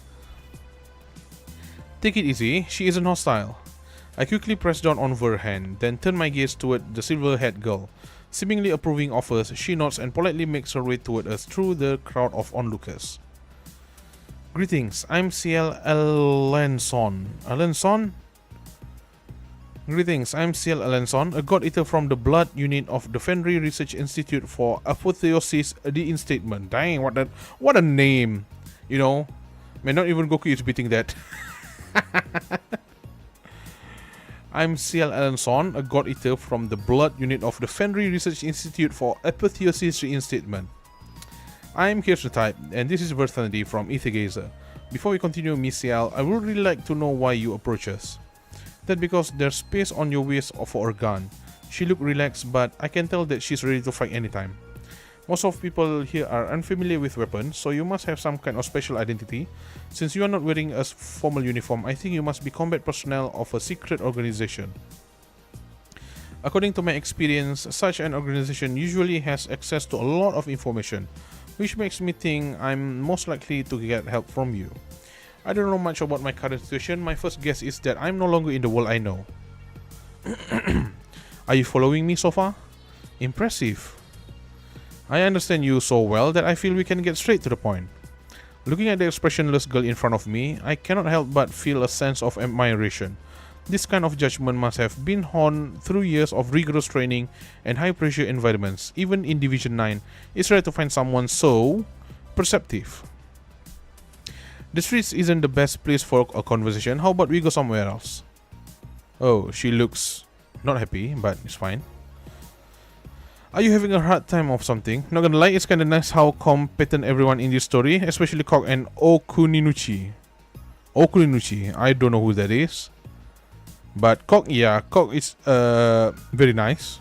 Take it easy, she isn't hostile. I quickly press down on her hand, then turn my gaze toward the silver-haired girl. Seemingly approving of us, she nods and politely makes her way toward us through the crowd of onlookers. Greetings, I'm CL Alenson. Alenson? Greetings, I'm CL Alenson, a God Eater from the Blood Unit of the Fenrir Research Institute for Apotheosis Reinstatement. Dang, what a name! You know, man, not even Goku is beating that. I'm CL Alenson, a God Eater from the Blood Unit of the Fenrir Research Institute for Apotheosis Reinstatement. I'm here to type, and this is Versanity from Aether Gazer. Before we continue, Miss CL, I would really like to know why you approach us. That because there's space on your waist for a gun. She looked relaxed, but I can tell that she's ready to fight anytime. Most of people here are unfamiliar with weapons, so you must have some kind of special identity. Since you are not wearing a formal uniform, I think you must be combat personnel of a secret organization. According to my experience, such an organization usually has access to a lot of information, which makes me think I'm most likely to get help from you. I don't know much about my current situation. My first guess is that I'm no longer in the world I know. Are you following me so far? Impressive. I understand you so well that I feel we can get straight to the point. Looking at the expressionless girl in front of me, I cannot help but feel a sense of admiration. This kind of judgment must have been honed through years of rigorous training and high-pressure environments. Even in Division 9, it's rare to find someone so perceptive. The streets isn't the best place for a conversation. How about we go somewhere else? Oh, she looks not happy, but it's fine. Are you having a hard time of something? Not gonna lie, it's kinda nice how competent everyone in this story, especially Kok and Okuninuchi. Okuninuchi, I don't know who that is. But Kok, yeah, Kok is very nice.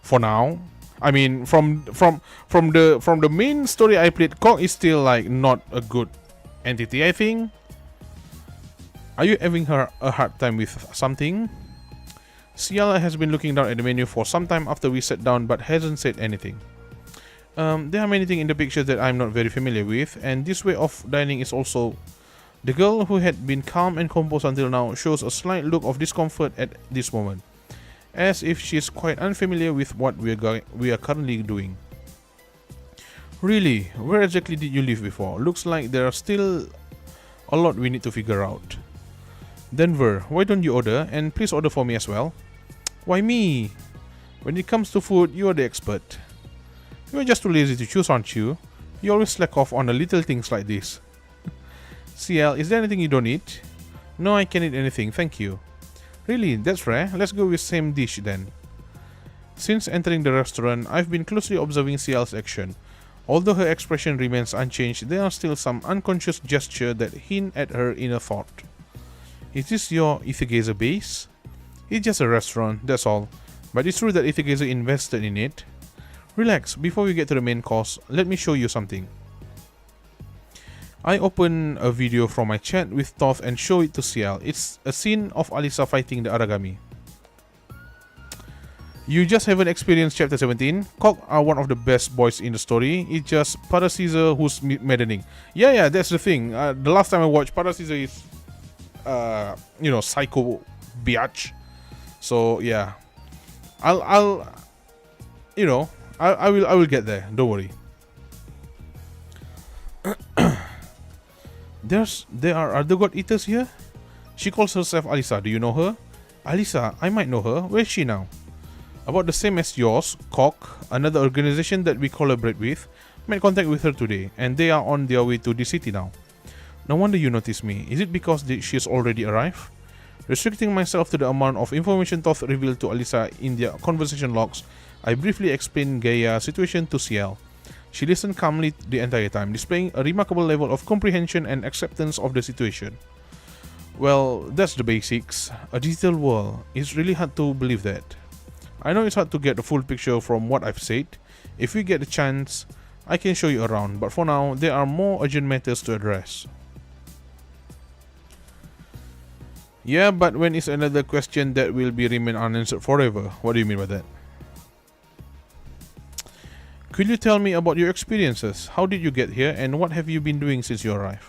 For now. I mean, from the main story I played, Kok is still like not a good entity, I think. Are you having a hard time with something? Ciala has been looking down at the menu for some time after we sat down but hasn't said anything. There are many things in the picture that I'm not very familiar with, and this way of dining is also... The girl who had been calm and composed until now shows a slight look of discomfort at this moment, as if she's quite unfamiliar with what we are currently doing. Really, where exactly did you live before? Looks like there are still a lot we need to figure out. Denver, why don't you order? And please order for me as well. Why me? When it comes to food, you're the expert. You're just too lazy to choose, aren't you? You always slack off on the little things like this. CL, is there anything you don't eat? No, I can't eat anything, thank you. Really, that's rare. Let's go with same dish then. Since entering the restaurant, I've been closely observing CL's action. Although her expression remains unchanged, there are still some unconscious gestures that hint at her inner thought. Is this your Aether Gazer base? It's just a restaurant, that's all. But it's true that Aether Gazer invested in it. Relax, before we get to the main course, let me show you something. I open a video from my chat with Toth and show it to Ciel. It's a scene of Alisa fighting the Aragami. You just haven't experienced chapter 17. Cock are one of the best boys in the story. It's just Paracisa who's maddening. Yeah, that's the thing. The last time I watched, Paracisa is, psycho biatch. So yeah, I will get there. Don't worry. There are other god eaters here. She calls herself Alisa. Do you know her? Alisa, I might know her. Where is she now? About the same as yours, Cock, another organization that we collaborate with, made contact with her today, and they are on their way to the city now. No wonder you noticed me. Is it because she has already arrived? Restricting myself to the amount of information Toth revealed to Alisa in their conversation logs, I briefly explained Gaia's situation to Ciel. She listened calmly the entire time, displaying a remarkable level of comprehension and acceptance of the situation. Well, that's the basics. A digital world. It's really hard to believe that. I know it's hard to get the full picture from what I've said. If we get a chance, I can show you around, but for now, there are more urgent matters to address. Yeah, but when is another question that will be remain unanswered forever? What do you mean by that? Could you tell me about your experiences? How did you get here, and what have you been doing since you arrived?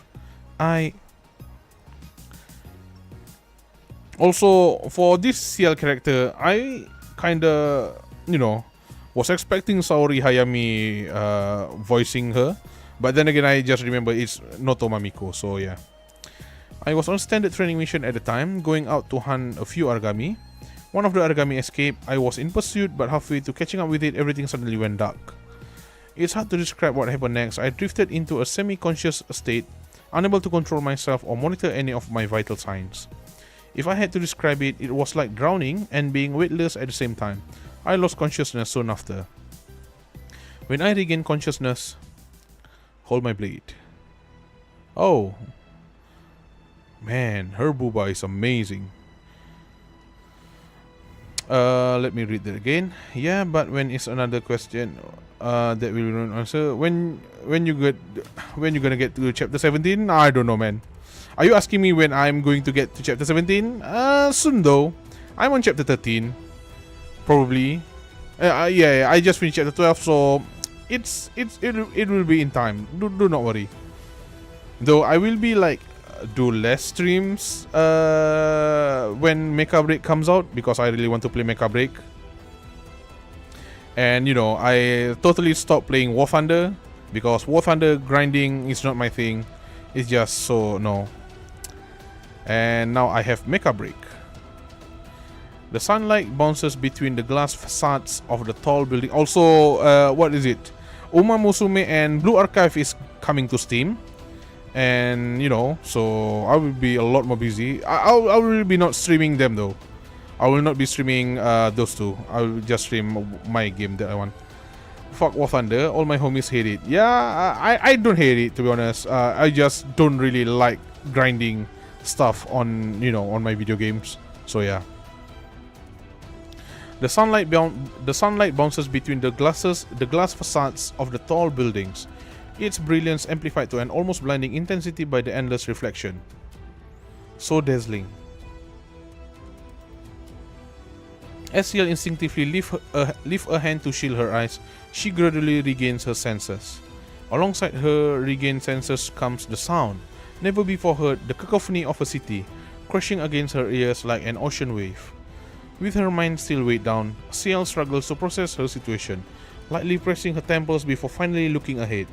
Also, for this Ciel character, I kinda, was expecting Saori Hayami voicing her, but then again, I just remember it's Noto Mamiko, so yeah. I was on standard training mission at the time, going out to hunt a few Aragami. One of the Aragami escaped. I was in pursuit, but halfway to catching up with it, everything suddenly went dark. It's hard to describe what happened next. I drifted into a semi-conscious state, unable to control myself or monitor any of my vital signs. If I had to describe it, it was like drowning and being weightless at the same time. I lost consciousness soon after. When I regained consciousness... Hold my blade. Oh. Man, her booba is amazing. Let me read that again. Yeah, but when is another question that we will answer? When you gonna get to chapter 17? I don't know, man. Are you asking me when I'm going to get to chapter 17? Soon though. I'm on chapter 13. Probably. Yeah, I just finished chapter 12, so it will be in time. Do not worry. Though I will be like do less streams when Mecha Break comes out, because I really want to play Mecha Break. And I totally stopped playing War Thunder because War Thunder grinding is not my thing. It's just so no. And now I have Mecha Break. The sunlight bounces between the glass facades of the tall building. Also, what is it? Uma Musume and Blue Archive is coming to Steam. And so I will be a lot more busy. I will be not streaming them though. I will not be streaming those two. I will just stream my game that I want. Fuck War Thunder. All my homies hate it. Yeah, I don't hate it, to be honest. I just don't really like grinding stuff on on my video games. So yeah. The sunlight bounces between the glass facades of the tall buildings. Its brilliance amplified to an almost blinding intensity by the endless reflection. So dazzling. As Ciel instinctively lift a hand to shield her eyes, she gradually regains her senses. Alongside her regained senses comes the sound, never before heard, the cacophony of a city, crashing against her ears like an ocean wave. With her mind still weighed down, Ciel struggles to process her situation, lightly pressing her temples before finally looking ahead.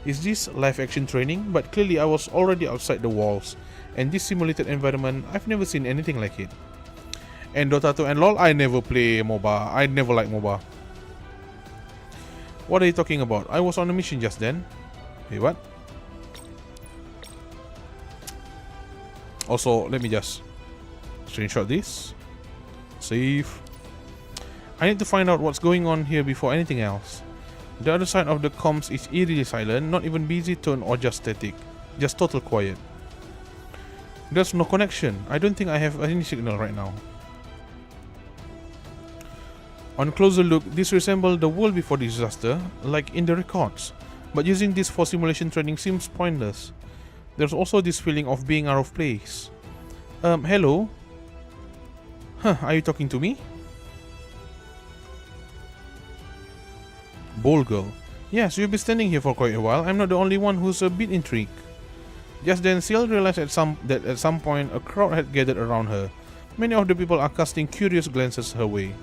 Is this live action training? But clearly I was already outside the walls, and this simulated environment, I've never seen anything like it. And Dota 2 and LoL, I never play MOBA. I never like MOBA. What are you talking about? I was on a mission just then. Wait, what? Also, let me just screenshot this. Save. I need to find out what's going on here before anything else. The other side of the comms is eerily silent, not even busy tone or just static. Just total quiet. There's no connection. I don't think I have any signal right now. On closer look, this resembles the world before disaster, like in the records. but using this for simulation training seems pointless. There's also this feeling of being out of place. Hello? Huh, are you talking to me? Bold girl. Yes, you've been standing here for quite a while. I'm not the only one who's a bit intrigued. Just then, Ciel realized that at some point a crowd had gathered around her. Many of the people are casting curious glances her way.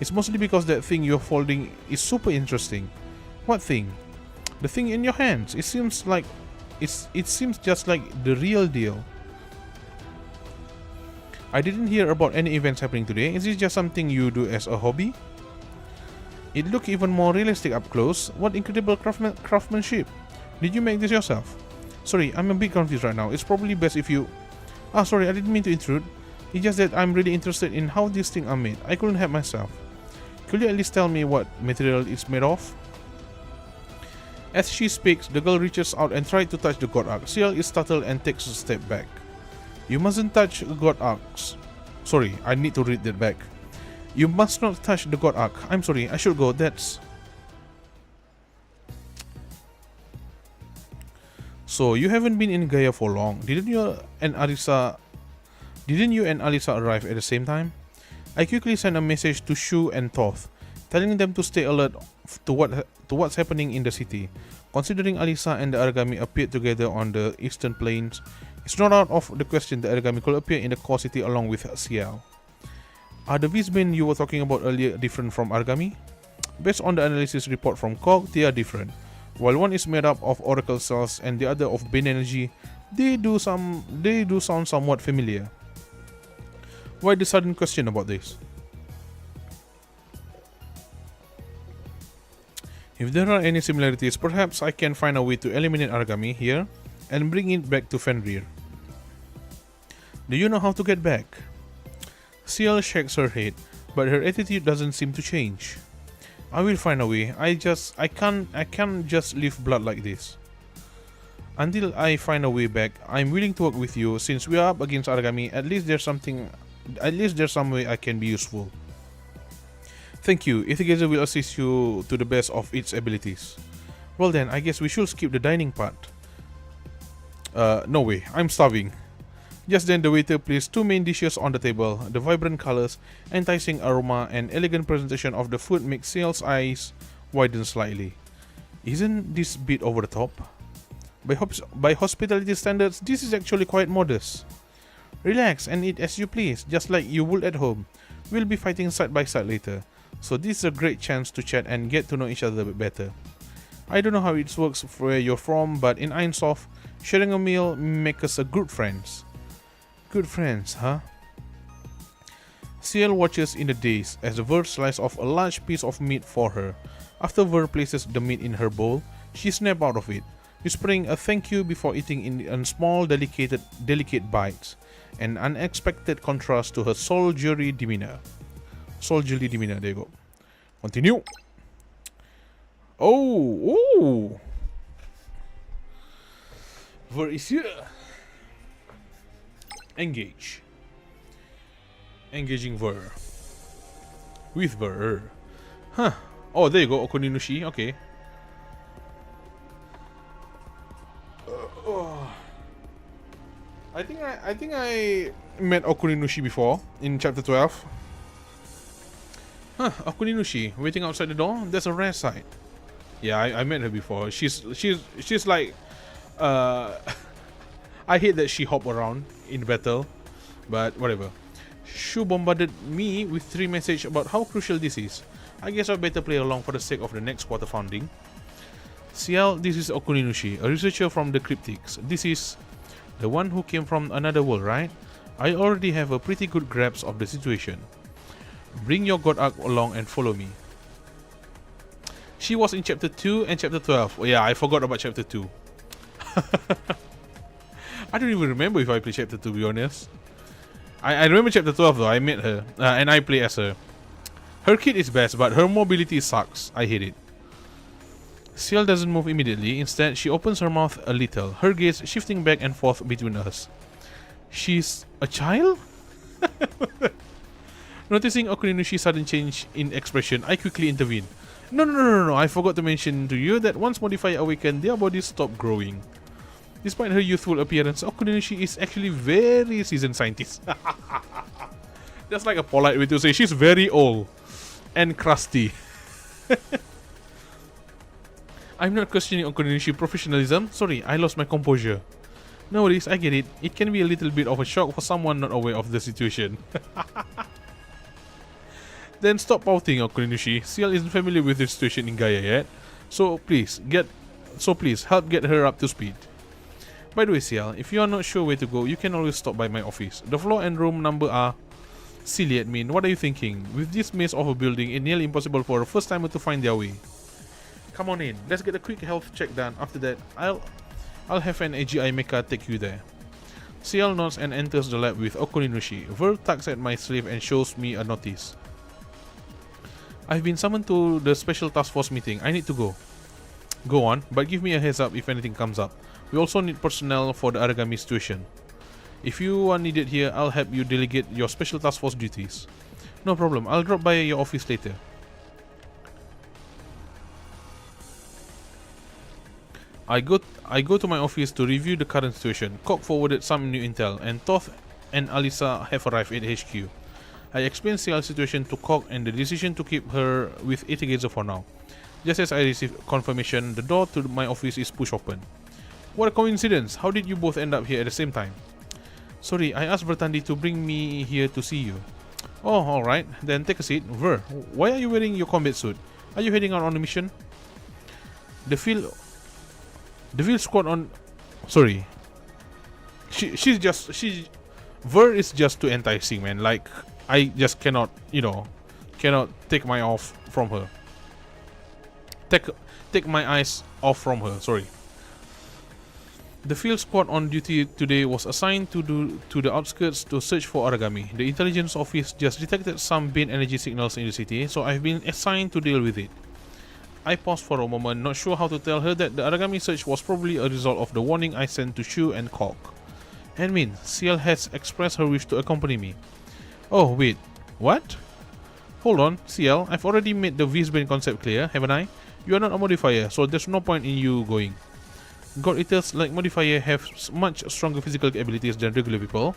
It's mostly because that thing you're folding is super interesting. What thing? The thing in your hands. It seems just like the real deal. I didn't hear about any events happening today. Is this just something you do as a hobby? It looked even more realistic up close. What incredible craftsmanship. Did you make this yourself? Sorry, I'm a bit confused right now. It's probably best if you... sorry, I didn't mean to intrude. It's just that I'm really interested in how these things are made. I couldn't help myself. Could you at least tell me what material it's made of? As she speaks, the girl reaches out and tries to touch the god axe. Ciel is startled and takes a step back. You mustn't touch the god axe. Sorry, I need to read that back. You must not touch the god axe. I'm sorry, I should go. That's... So, you haven't been in Gaia for long. Didn't you and Alisa arrive at the same time? I quickly sent a message to Shu and Thoth, telling them to stay alert to what's happening in the city. Considering Alisa and the Aragami appeared together on the eastern plains, it's not out of the question the Aragami could appear in the core city along with Ciel. Are the beastmen you were talking about earlier different from Aragami? Based on the analysis report from Cog, they are different. While one is made up of oracle cells and the other of Bane energy, they do sound somewhat familiar. Why the sudden question about this? If there are any similarities, perhaps I can find a way to eliminate Aragami here and bring it back to Fenrir. Do you know how to get back? Ciel shakes her head, but her attitude doesn't seem to change. I will find a way. I can't just leave blood like this. Until I find a way back, I'm willing to work with you. Since we are up against Aragami, at least there's some way I can be useful. Thank you. Aether Gazer will assist you to the best of its abilities. Well then, I guess we should skip the dining part. No way. I'm starving. Just then, the waiter placed two main dishes on the table. The vibrant colors, enticing aroma, and elegant presentation of the food makes Ciel's eyes widen slightly. Isn't this bit over the top? By hospitality standards, this is actually quite modest. Relax and eat as you please, just like you would at home. We'll be fighting side by side later, so this is a great chance to chat and get to know each other a bit better. I don't know how it works where you're from, but in Ainsoft, sharing a meal makes us a good friends. Good friends, huh? Ciel watches in a daze as the Ver slices off a large piece of meat for her. After Ver places the meat in her bowl, she snaps out of it, whispering a thank you before eating in small, delicate bites, an unexpected contrast to her soldierly demeanor. There you go. Continue. Oh! Ver is here. Engage. Engaging Ver. With Ver. Huh. Oh, there you go. Okuninushi. Okay. I think I met Okuninushi before in chapter 12. Huh, Okuninushi waiting outside the door. That's a rare sight. Yeah, I met her before. She's like I hate that she hop around in battle, but whatever. Shu bombarded me with 3 messages about how crucial this is. I guess I better play along for the sake of the next quarter founding. Ciel, this is Okuninushi, a researcher from the Cryptics. This is the one who came from another world, right? I already have a pretty good grasp of the situation. Bring your god arc along and follow me. She was in chapter 2 and chapter 12. Oh yeah, I forgot about chapter 2. I don't even remember if I played chapter 2, to be honest. I remember chapter 12 though. I met her and I play as her. Her kit is best, but her mobility sucks. I hate it. Ciel doesn't move immediately. Instead, she opens her mouth a little, her gaze shifting back and forth between us. She's a child? Noticing Okuninushi's sudden change in expression, I quickly intervene. No, I forgot to mention to you that once modifier awaken, their bodies stop growing. Despite her youthful appearance, Okuninushi is actually very seasoned scientist. That's like a polite way to say she's very old and crusty. I'm not questioning Okuninushi professionalism. Sorry, I lost my composure. No worries, I get it. It can be a little bit of a shock for someone not aware of the situation. Then stop pouting, Okuninushi. Ciel isn't familiar with the situation in Gaia yet. So please help get her up to speed. By the way, Ciel, if you are not sure where to go, you can always stop by my office. The floor and room number are... Silly admin, what are you thinking? With this maze of a building, it's nearly impossible for a first timer to find their way. Come on in, let's get a quick health check done. After that, I'll have an AGI mecha take you there. Ciel nods and enters the lab with Okuninushi. Ver tugs at my sleeve and shows me a notice. I've been summoned to the special task force meeting. I need to go. Go on, but give me a heads up if anything comes up. We also need personnel for the Aragami situation. If you are needed here, I'll help you delegate your special task force duties. No problem, I'll drop by your office later. I go to my office to review the current situation. Cock forwarded some new intel, and Toth and Alisa have arrived at HQ. I explained Ciel's situation to Cock and the decision to keep her with Aether Gazer for now. Just as I received confirmation, the door to my office is pushed open. What a coincidence! How did you both end up here at the same time? Sorry, I asked Bertandi to bring me here to see you. Oh, alright. Then take a seat. Ver, why are you wearing your combat suit? Are you heading out on a mission? The field squad on... Sorry. Ver is just too enticing, man. Like, I just cannot, cannot take my off from her. Take my eyes off from her, sorry. The field squad on duty today was assigned to the outskirts to search for Aragami. The intelligence office just detected some bane energy signals in the city, so I've been assigned to deal with it. I paused for a moment, not sure how to tell her that the Aragami search was probably a result of the warning I sent to Shu and Cock. And Min, Ciel has expressed her wish to accompany me. Oh wait, what? Hold on, Ciel, I've already made the Visbane concept clear, haven't I? You are not a modifier, so there's no point in you going. God Eaters, like modifier, have much stronger physical abilities than regular people.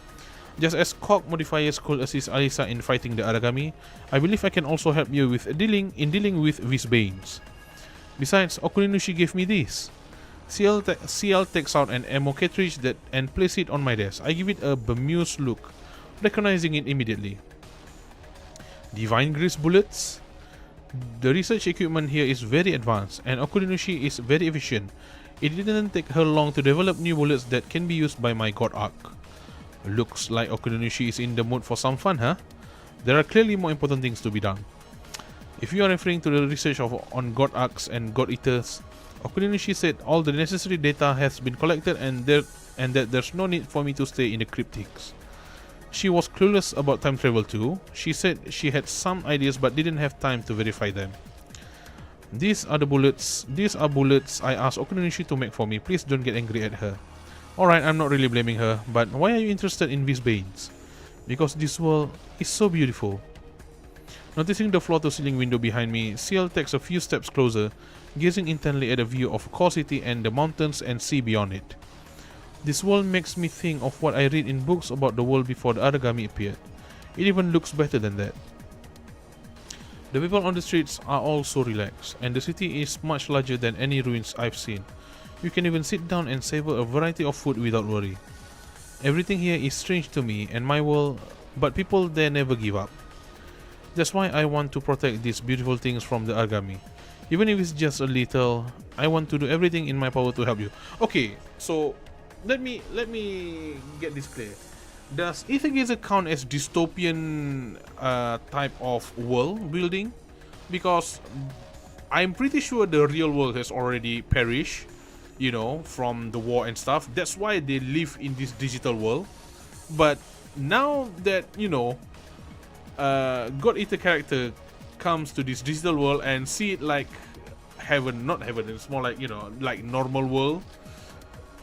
Just as Cock modifiers could assist Alisa in fighting the Aragami, I believe I can also help you with dealing with Visbanes. Besides, Okuninushi gave me this. Ciel takes out an ammo cartridge and places it on my desk. I give it a bemused look, recognizing it immediately. Divine Grease bullets? The research equipment here is very advanced, and Okuninushi is very efficient. It didn't take her long to develop new bullets that can be used by my God Arc. Looks like Okuninushi is in the mood for some fun, huh? There are clearly more important things to be done. If you are referring to the research on God Arcs and God Eaters, Okuninushi said all the necessary data has been collected and that there's no need for me to stay in the cryptics. She was clueless about time travel too. She said she had some ideas but didn't have time to verify them. These are bullets I asked Okuninushi to make for me. Please don't get angry at her. Alright, I'm not really blaming her, but why are you interested in these Banes? Because this world is so beautiful. Noticing the floor-to-ceiling window behind me, Ciel takes a few steps closer, gazing intently at a view of Core City and the mountains and sea beyond it. This world makes me think of what I read in books about the world before the Aragami appeared. It even looks better than that. The people on the streets are all so relaxed, and the city is much larger than any ruins I've seen. You can even sit down and savor a variety of food without worry. Everything here is strange to me and my world, but people there never give up. That's why I want to protect these beautiful things from the Aragami. Even if it's just a little, I want to do everything in my power to help you. Okay, so let me get this clear. Does Aether Gazer count as dystopian type of world building? Because I'm pretty sure the real world has already perished, from the war and stuff. That's why they live in this digital world. But now that, God Eater character comes to this digital world and see it like heaven, not heaven, it's more like, like normal world.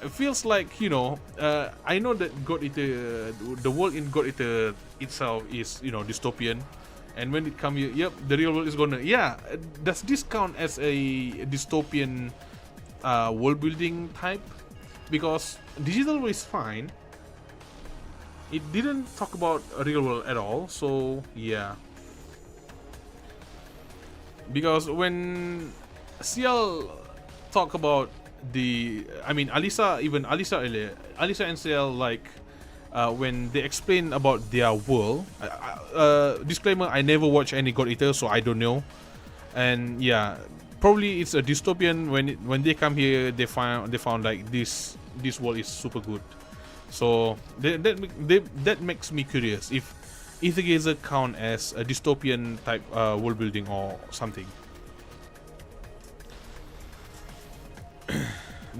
It feels like, I know that God Eater, the world in God Eater itself is, dystopian. And when it come here, yep, the real world is gonna. Yeah, does this count as a dystopian world building type? Because digital world is fine. It didn't talk about a real world at all, so yeah. Because when CL talk about the, I mean, Alisa and CL, like when they explain about their world. Disclaimer: I never watch any God Eater, so I don't know. And yeah, probably it's a dystopian. When they come here, they found like this world is super good. So that makes me curious if Aether Gazer count as a dystopian type world building or something.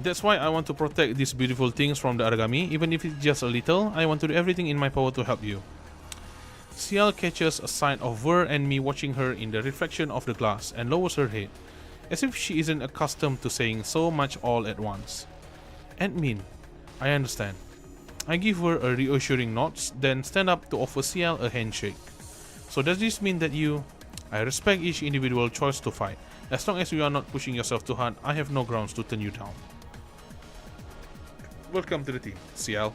That's why I want to protect these beautiful things from the Aragami, even if it's just a little. I want to do everything in my power to help you. Ciel catches a sight of Ver and me watching her in the reflection of the glass and lowers her head, as if she isn't accustomed to saying so much all at once. Admin, I understand. I give her a reassuring nod, then stand up to offer Ciel a handshake. So does this mean that you... I respect each individual choice to fight. As long as you are not pushing yourself too hard, I have no grounds to turn you down. Welcome to the team, Ciel.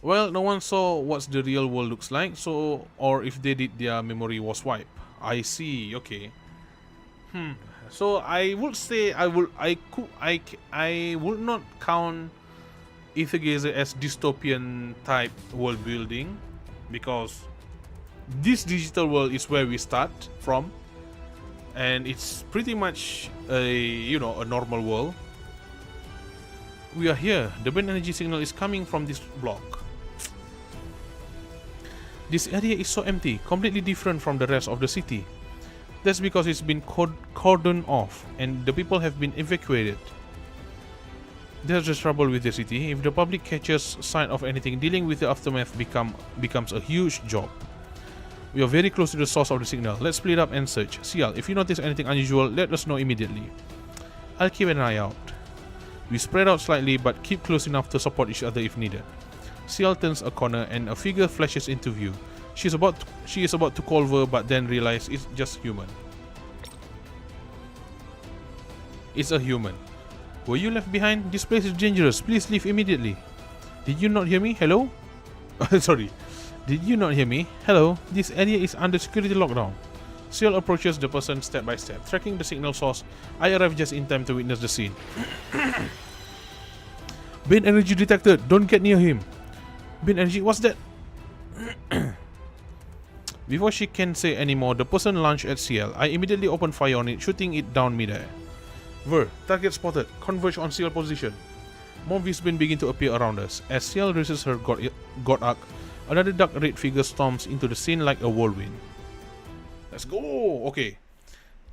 Well, no one saw what the real world looks like, so, or if they did, their memory was wiped. I see, okay. So I would say I would not count Aether Gazer as dystopian type world building, because this digital world is where we start from, and it's pretty much a normal world. We are here. The brain energy signal is coming from this block. This area is so empty, completely different from the rest of the city. That's because it's been cordoned off and the people have been evacuated. There's just trouble with the city. If the public catches sight of anything, dealing with the aftermath becomes a huge job. We are very close to the source of the signal. Let's split up and search. Ciel, if you notice anything unusual, let us know immediately. I'll keep an eye out. We spread out slightly but keep close enough to support each other if needed. Ciel turns a corner and a figure flashes into view. She is about to call Ver, but then realizes it's just human. It's a human. Were you left behind? This place is dangerous. Please leave immediately. Did you not hear me? Hello? Sorry. Did you not hear me? Hello? This area is under security lockdown. Ciel approaches the person step by step, tracking the signal source. I arrive just in time to witness the scene. Brain energy detected. Don't get near him. Brain energy, what's that? Before she can say any more, the person lunged at Ciel. I immediately open fire on it, shooting it down midair. Ver, target spotted. Converge on Ciel position. More Visbin begin to appear around us. As Ciel raises her God Arc, another dark red figure storms into the scene like a whirlwind. Let's go! Okay.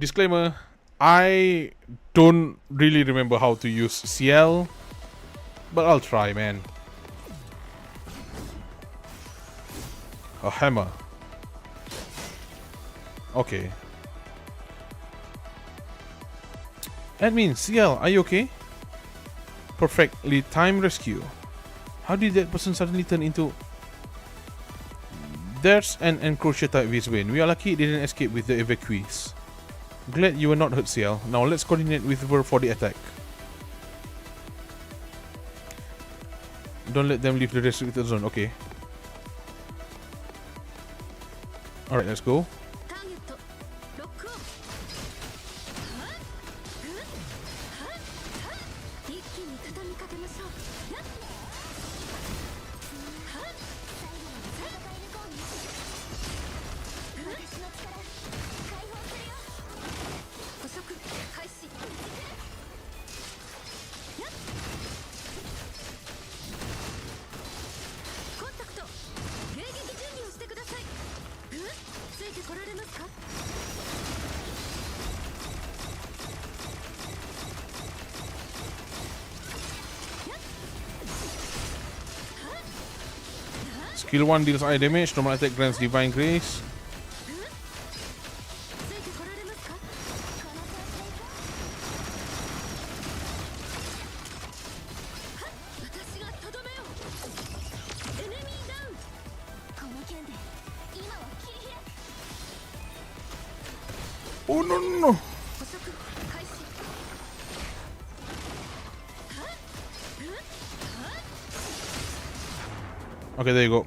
Disclaimer, I don't really remember how to use Ciel, but I'll try, man. A hammer. Okay. Admin, Ciel, are you okay? Perfectly timed rescue. How did that person suddenly turn into... There's an encroacher type Visbane. We are lucky it didn't escape with the evacuees. Glad you were not hurt, Ciel. Now let's coordinate with Ver for the attack. Don't let them leave the restricted zone. Okay. Alright, let's go. Skill 1 deals eye damage, normal attack grants divine grace. Oh no no no! Okay, there you go.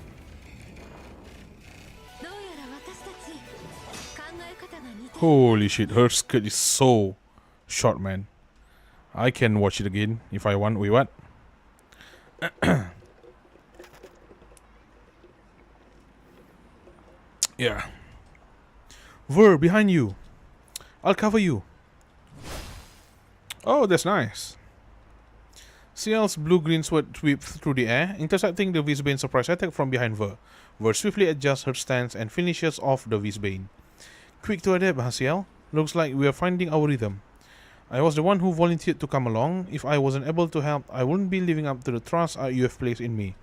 Holy shit, her skirt is so short, man. I can watch it again if I want. Wait, what? Yeah. Ver, behind you. I'll cover you. Oh, that's nice. CL's blue-green sword sweeps through the air, intercepting the Visbane surprise attack from behind Ver. Ver swiftly adjusts her stance and finishes off the Visbane. Quick to adapt, huh, CL? Looks like we are finding our rhythm. I was the one who volunteered to come along. If I wasn't able to help, I wouldn't be living up to the trust you have placed in me.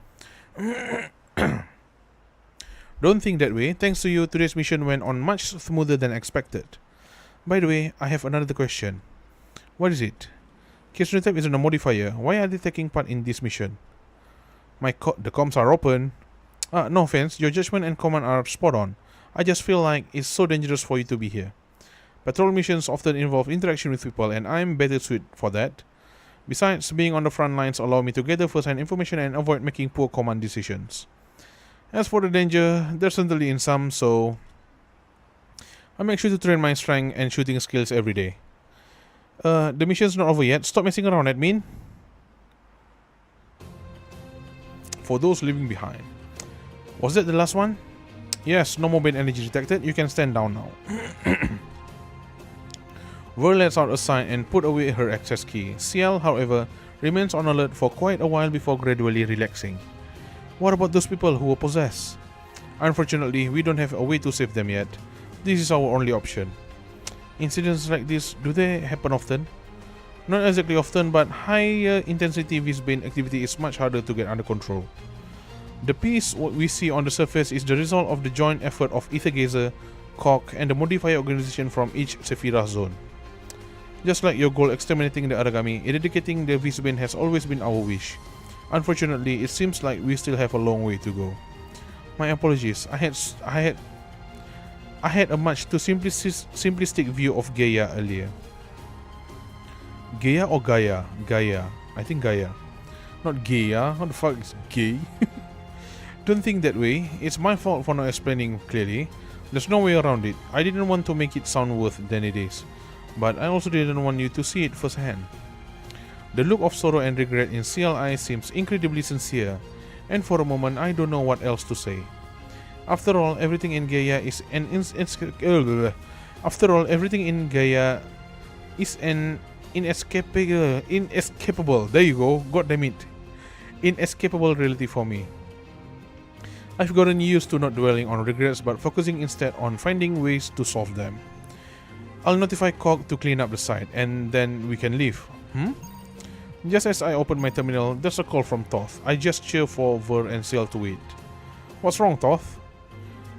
Don't think that way. Thanks to you, today's mission went on much smoother than expected. By the way, I have another question. What is it? Kisrunetab isn't a modifier. Why are they taking part in this mission? The comms are open. No offense, your judgment and command are spot on. I just feel like it's so dangerous for you to be here. Patrol missions often involve interaction with people, and I'm better suited for that. Besides, being on the front lines allow me to gather first-hand information and avoid making poor command decisions. As for the danger, there's certainly in some, so I make sure to train my strength and shooting skills every day. The mission's not over yet. Stop messing around, admin. For those leaving behind. Was that the last one? Yes, no more bane energy detected. You can stand down now. Ver lets out a sigh and put away her access key. CL, however, remains on alert for quite a while before gradually relaxing. What about those people who were possessed? Unfortunately, we don't have a way to save them yet. This is our only option. Incidents like this, do they happen often? Not exactly often, but higher intensity Visbane activity is much harder to get under control. The piece what we see on the surface is the result of the joint effort of Aether Gazer, Cork, and the modifier organization from each Sephiroth zone. Just like your goal exterminating the Aragami, eradicating the Visbane has always been our wish. Unfortunately, it seems like we still have a long way to go. My apologies. I had a much too simplistic view of Gaia earlier. Gaia or Gaia? Gaia. I think Gaia. Not Gaia. What the fuck is gay? Don't think that way. It's my fault for not explaining clearly. There's no way around it. I didn't want to make it sound worse than it is. But I also didn't want you to see it firsthand. The look of sorrow and regret in CLI seems incredibly sincere, and for a moment I don't know what else to say. After all, everything in Gaia is an inescapable. There you go. God damn it. Inescapable reality for me. I've gotten used to not dwelling on regrets, but focusing instead on finding ways to solve them. I'll notify Cog to clean up the site, and then we can leave. Just as I open my terminal, there's a call from Toth. I gesture for Ver and Ciel to wait. What's wrong, Toth?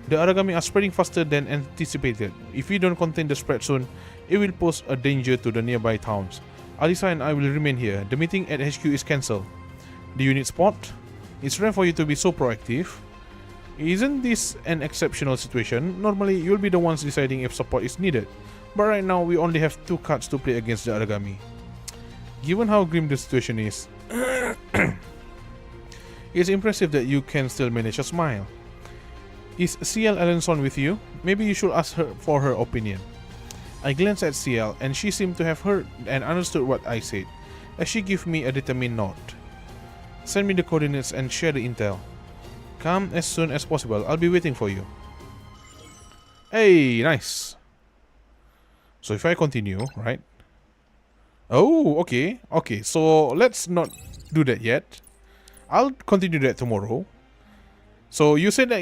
The Aragami are spreading faster than anticipated. If we don't contain the spread soon, it will pose a danger to the nearby towns. Alisa and I will remain here. The meeting at HQ is cancelled. Do you need support? It's rare for you to be so proactive. Isn't this an exceptional situation? Normally, you'll be the ones deciding if support is needed. But right now, we only have 2 cards to play against the Aragami. Given how grim the situation is, it's impressive that you can still manage a smile. Is CL Alanson with you? Maybe you should ask her for her opinion. I glanced at CL and she seemed to have heard and understood what I said, as she gave me a determined nod. Send me the coordinates and share the intel. Come as soon as possible. I'll be waiting for you. Hey, nice. So if I continue, right? Oh, okay. Okay, so let's not do that yet. I'll continue that tomorrow. So you said that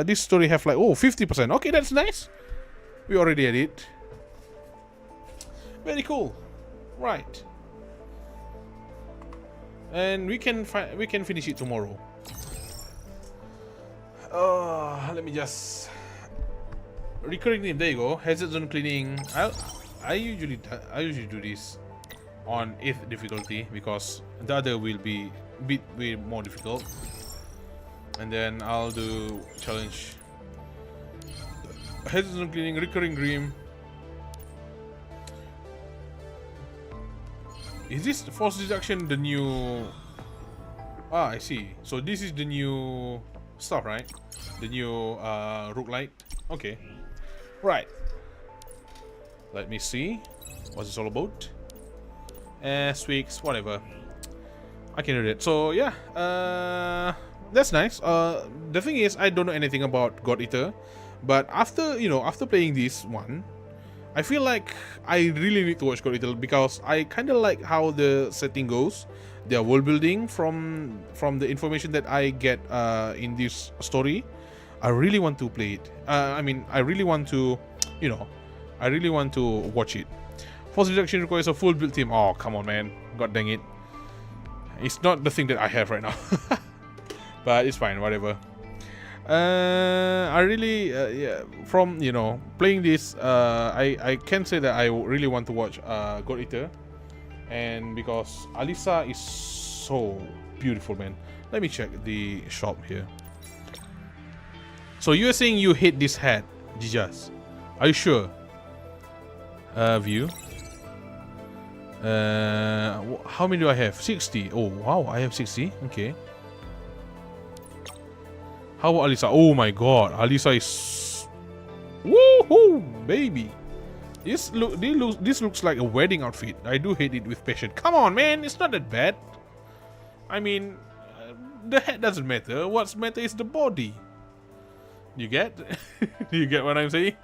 this story have like 50%. Okay, that's nice. We already had it. Very cool. Right. And we can finish it tomorrow. Let me just recurring name. There you go. Hazard zone cleaning. I usually do this on 8th difficulty because the other will be a bit more difficult. And then I'll do challenge Hesitant cleaning, recurring dream. Is this force deduction the new? Ah, I see. So this is the new stuff, right? The new roguelite. Okay. Right. Let me see. What's this all about? Sweeks, whatever. I can read it. So yeah, that's nice. The thing is, I don't know anything about God Eater, but after playing this one, I feel like I really need to watch God Eater because I kind of like how the setting goes, their world building from the information that I get in this story. I really want to play it. I really want to, I really want to watch it. Force reduction requires a full build team. Oh, come on, man. God dang it. It's not the thing that I have right now. But it's fine, whatever. I really, from, playing this, I can say that I really want to watch God Eater. And because Alisa is so beautiful, man. Let me check the shop here. So you are saying you hate this hat, Jijas? Are you sure? View. How many do I have? 60. Oh wow, I have 60. Okay. How about Alisa? Oh my god, Alisa is woohoo, baby. This looks like a wedding outfit. I do hate it with passion. Come on, man, it's not that bad. I mean, the head doesn't matter. What's matter is the body. You get? You get what I'm saying?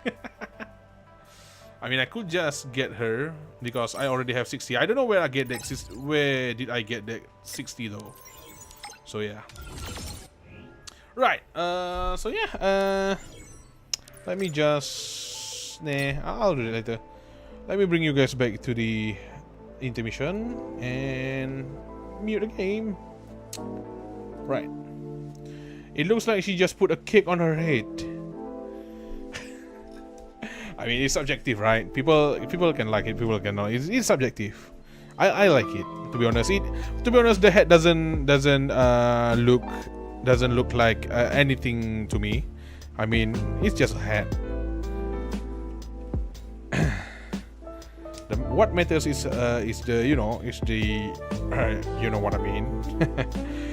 I mean, I could just get her because I already have 60. I don't know where I get that. Where did I get that 60 though? So yeah. Right. So yeah. Let me just. Nah. I'll do it later. Let me bring you guys back to the intermission and mute the game. Right. It looks like she just put a cake on her head. I mean, it's subjective, right? People can like it, people cannot. It's subjective. I like it, to be honest. To be honest, the head doesn't look like anything to me. I mean, it's just a hat. What matters is the you know what I mean.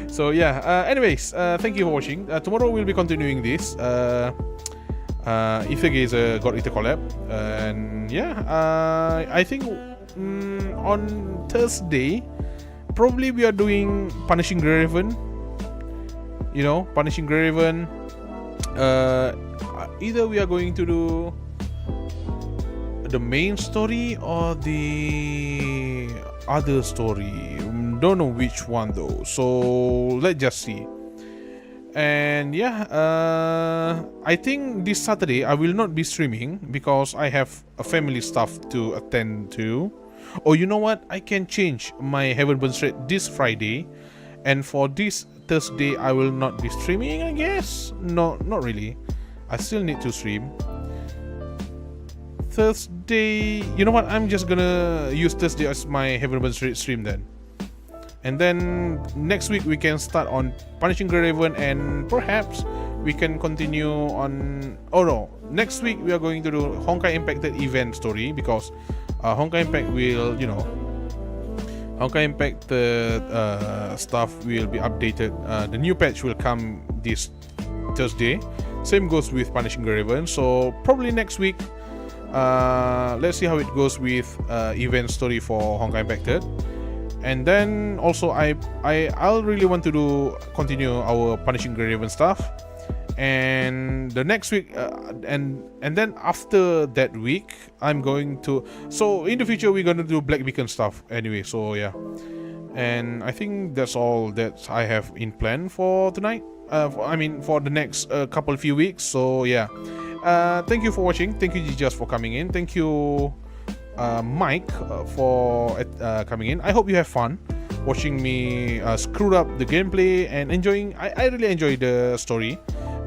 So yeah. Anyways, thank you for watching. Tomorrow we'll be continuing this. Aether Gazer God Eater collab, and yeah, I think on Thursday probably we are doing Punishing Grey Raven. Punishing Grey Raven. Either we are going to do the main story or the other story. Don't know which one though. So let's just see. And yeah, I think this Saturday I will not be streaming because I have a family stuff to attend to. Oh, you know what? I can change my Heaven Burn Straight this Friday, and for this Thursday I will not be streaming, I guess. No, not really. I still need to stream. Thursday, you know what? I'm just gonna use Thursday as my Heaven Burn Straight stream then. And then next week we can start on Punishing Grey Raven, and perhaps we can continue on. Oh no, next week we are going to do Honkai Impacted event story because Honkai Impact will, Honkai Impact stuff will be updated. The new patch will come this Thursday. Same goes with Punishing Grey Raven. So probably next week, let's see how it goes with event story for Honkai Impacted. And then also I'll really want to continue our Punishing Grey Raven stuff, and the next week and then after that week I'm going to, so in the future we're gonna do Black Beacon stuff anyway. So yeah, and I think that's all that I have in plan for tonight. For the next few weeks. So yeah, thank you for watching. Thank you Just for coming in. Thank you Mike for coming in. I hope you have fun watching me screw up the gameplay and enjoying. I really enjoy the story,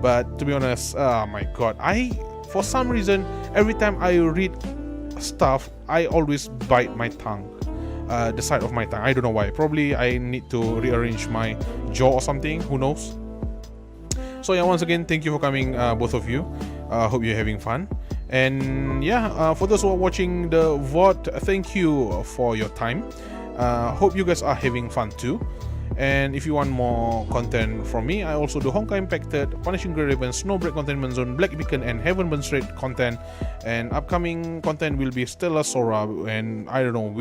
but to be honest, oh my god, for some reason every time I read stuff I always bite my tongue, the side of my tongue. I don't know why. Probably I need to rearrange my jaw or something, who knows. So yeah, once again, thank you for coming, both of you. Hope you're having fun. And yeah, for those who are watching the VOD, thank you for your time. Hope you guys are having fun too. And if you want more content from me, I also do Honkai Impacted, Punishing Grey Raven, Snowbreak Containment Zone, Black Beacon, and Heaven Burn Straight content. And upcoming content will be Stellar Sora, and I don't know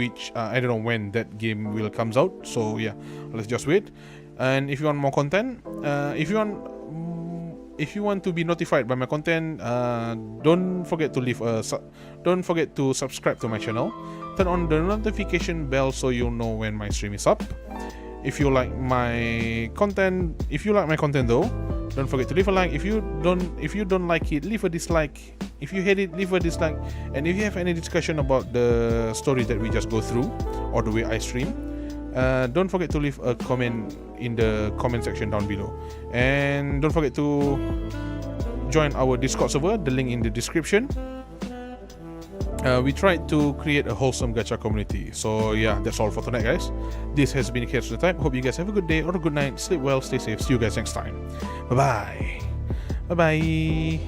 when that game will comes out. So yeah, let's just wait. And if you want more content, if you want to be notified by my content, don't forget to subscribe to my channel. Turn on the notification bell so you'll know when my stream is up. If you like my content, though, don't forget to leave a like. If you don't like it, leave a dislike. If you hate it, leave a dislike. And if you have any discussion about the story that we just go through or the way I stream, don't forget to leave a comment in the comment section down below. And don't forget to join our Discord server, the link in the description. We tried to create a wholesome gacha community. So yeah, that's all for tonight, guys. This has been Chaos Time. Hope you guys have a good day or a good night. Sleep well, stay safe. See you guys next time. Bye bye.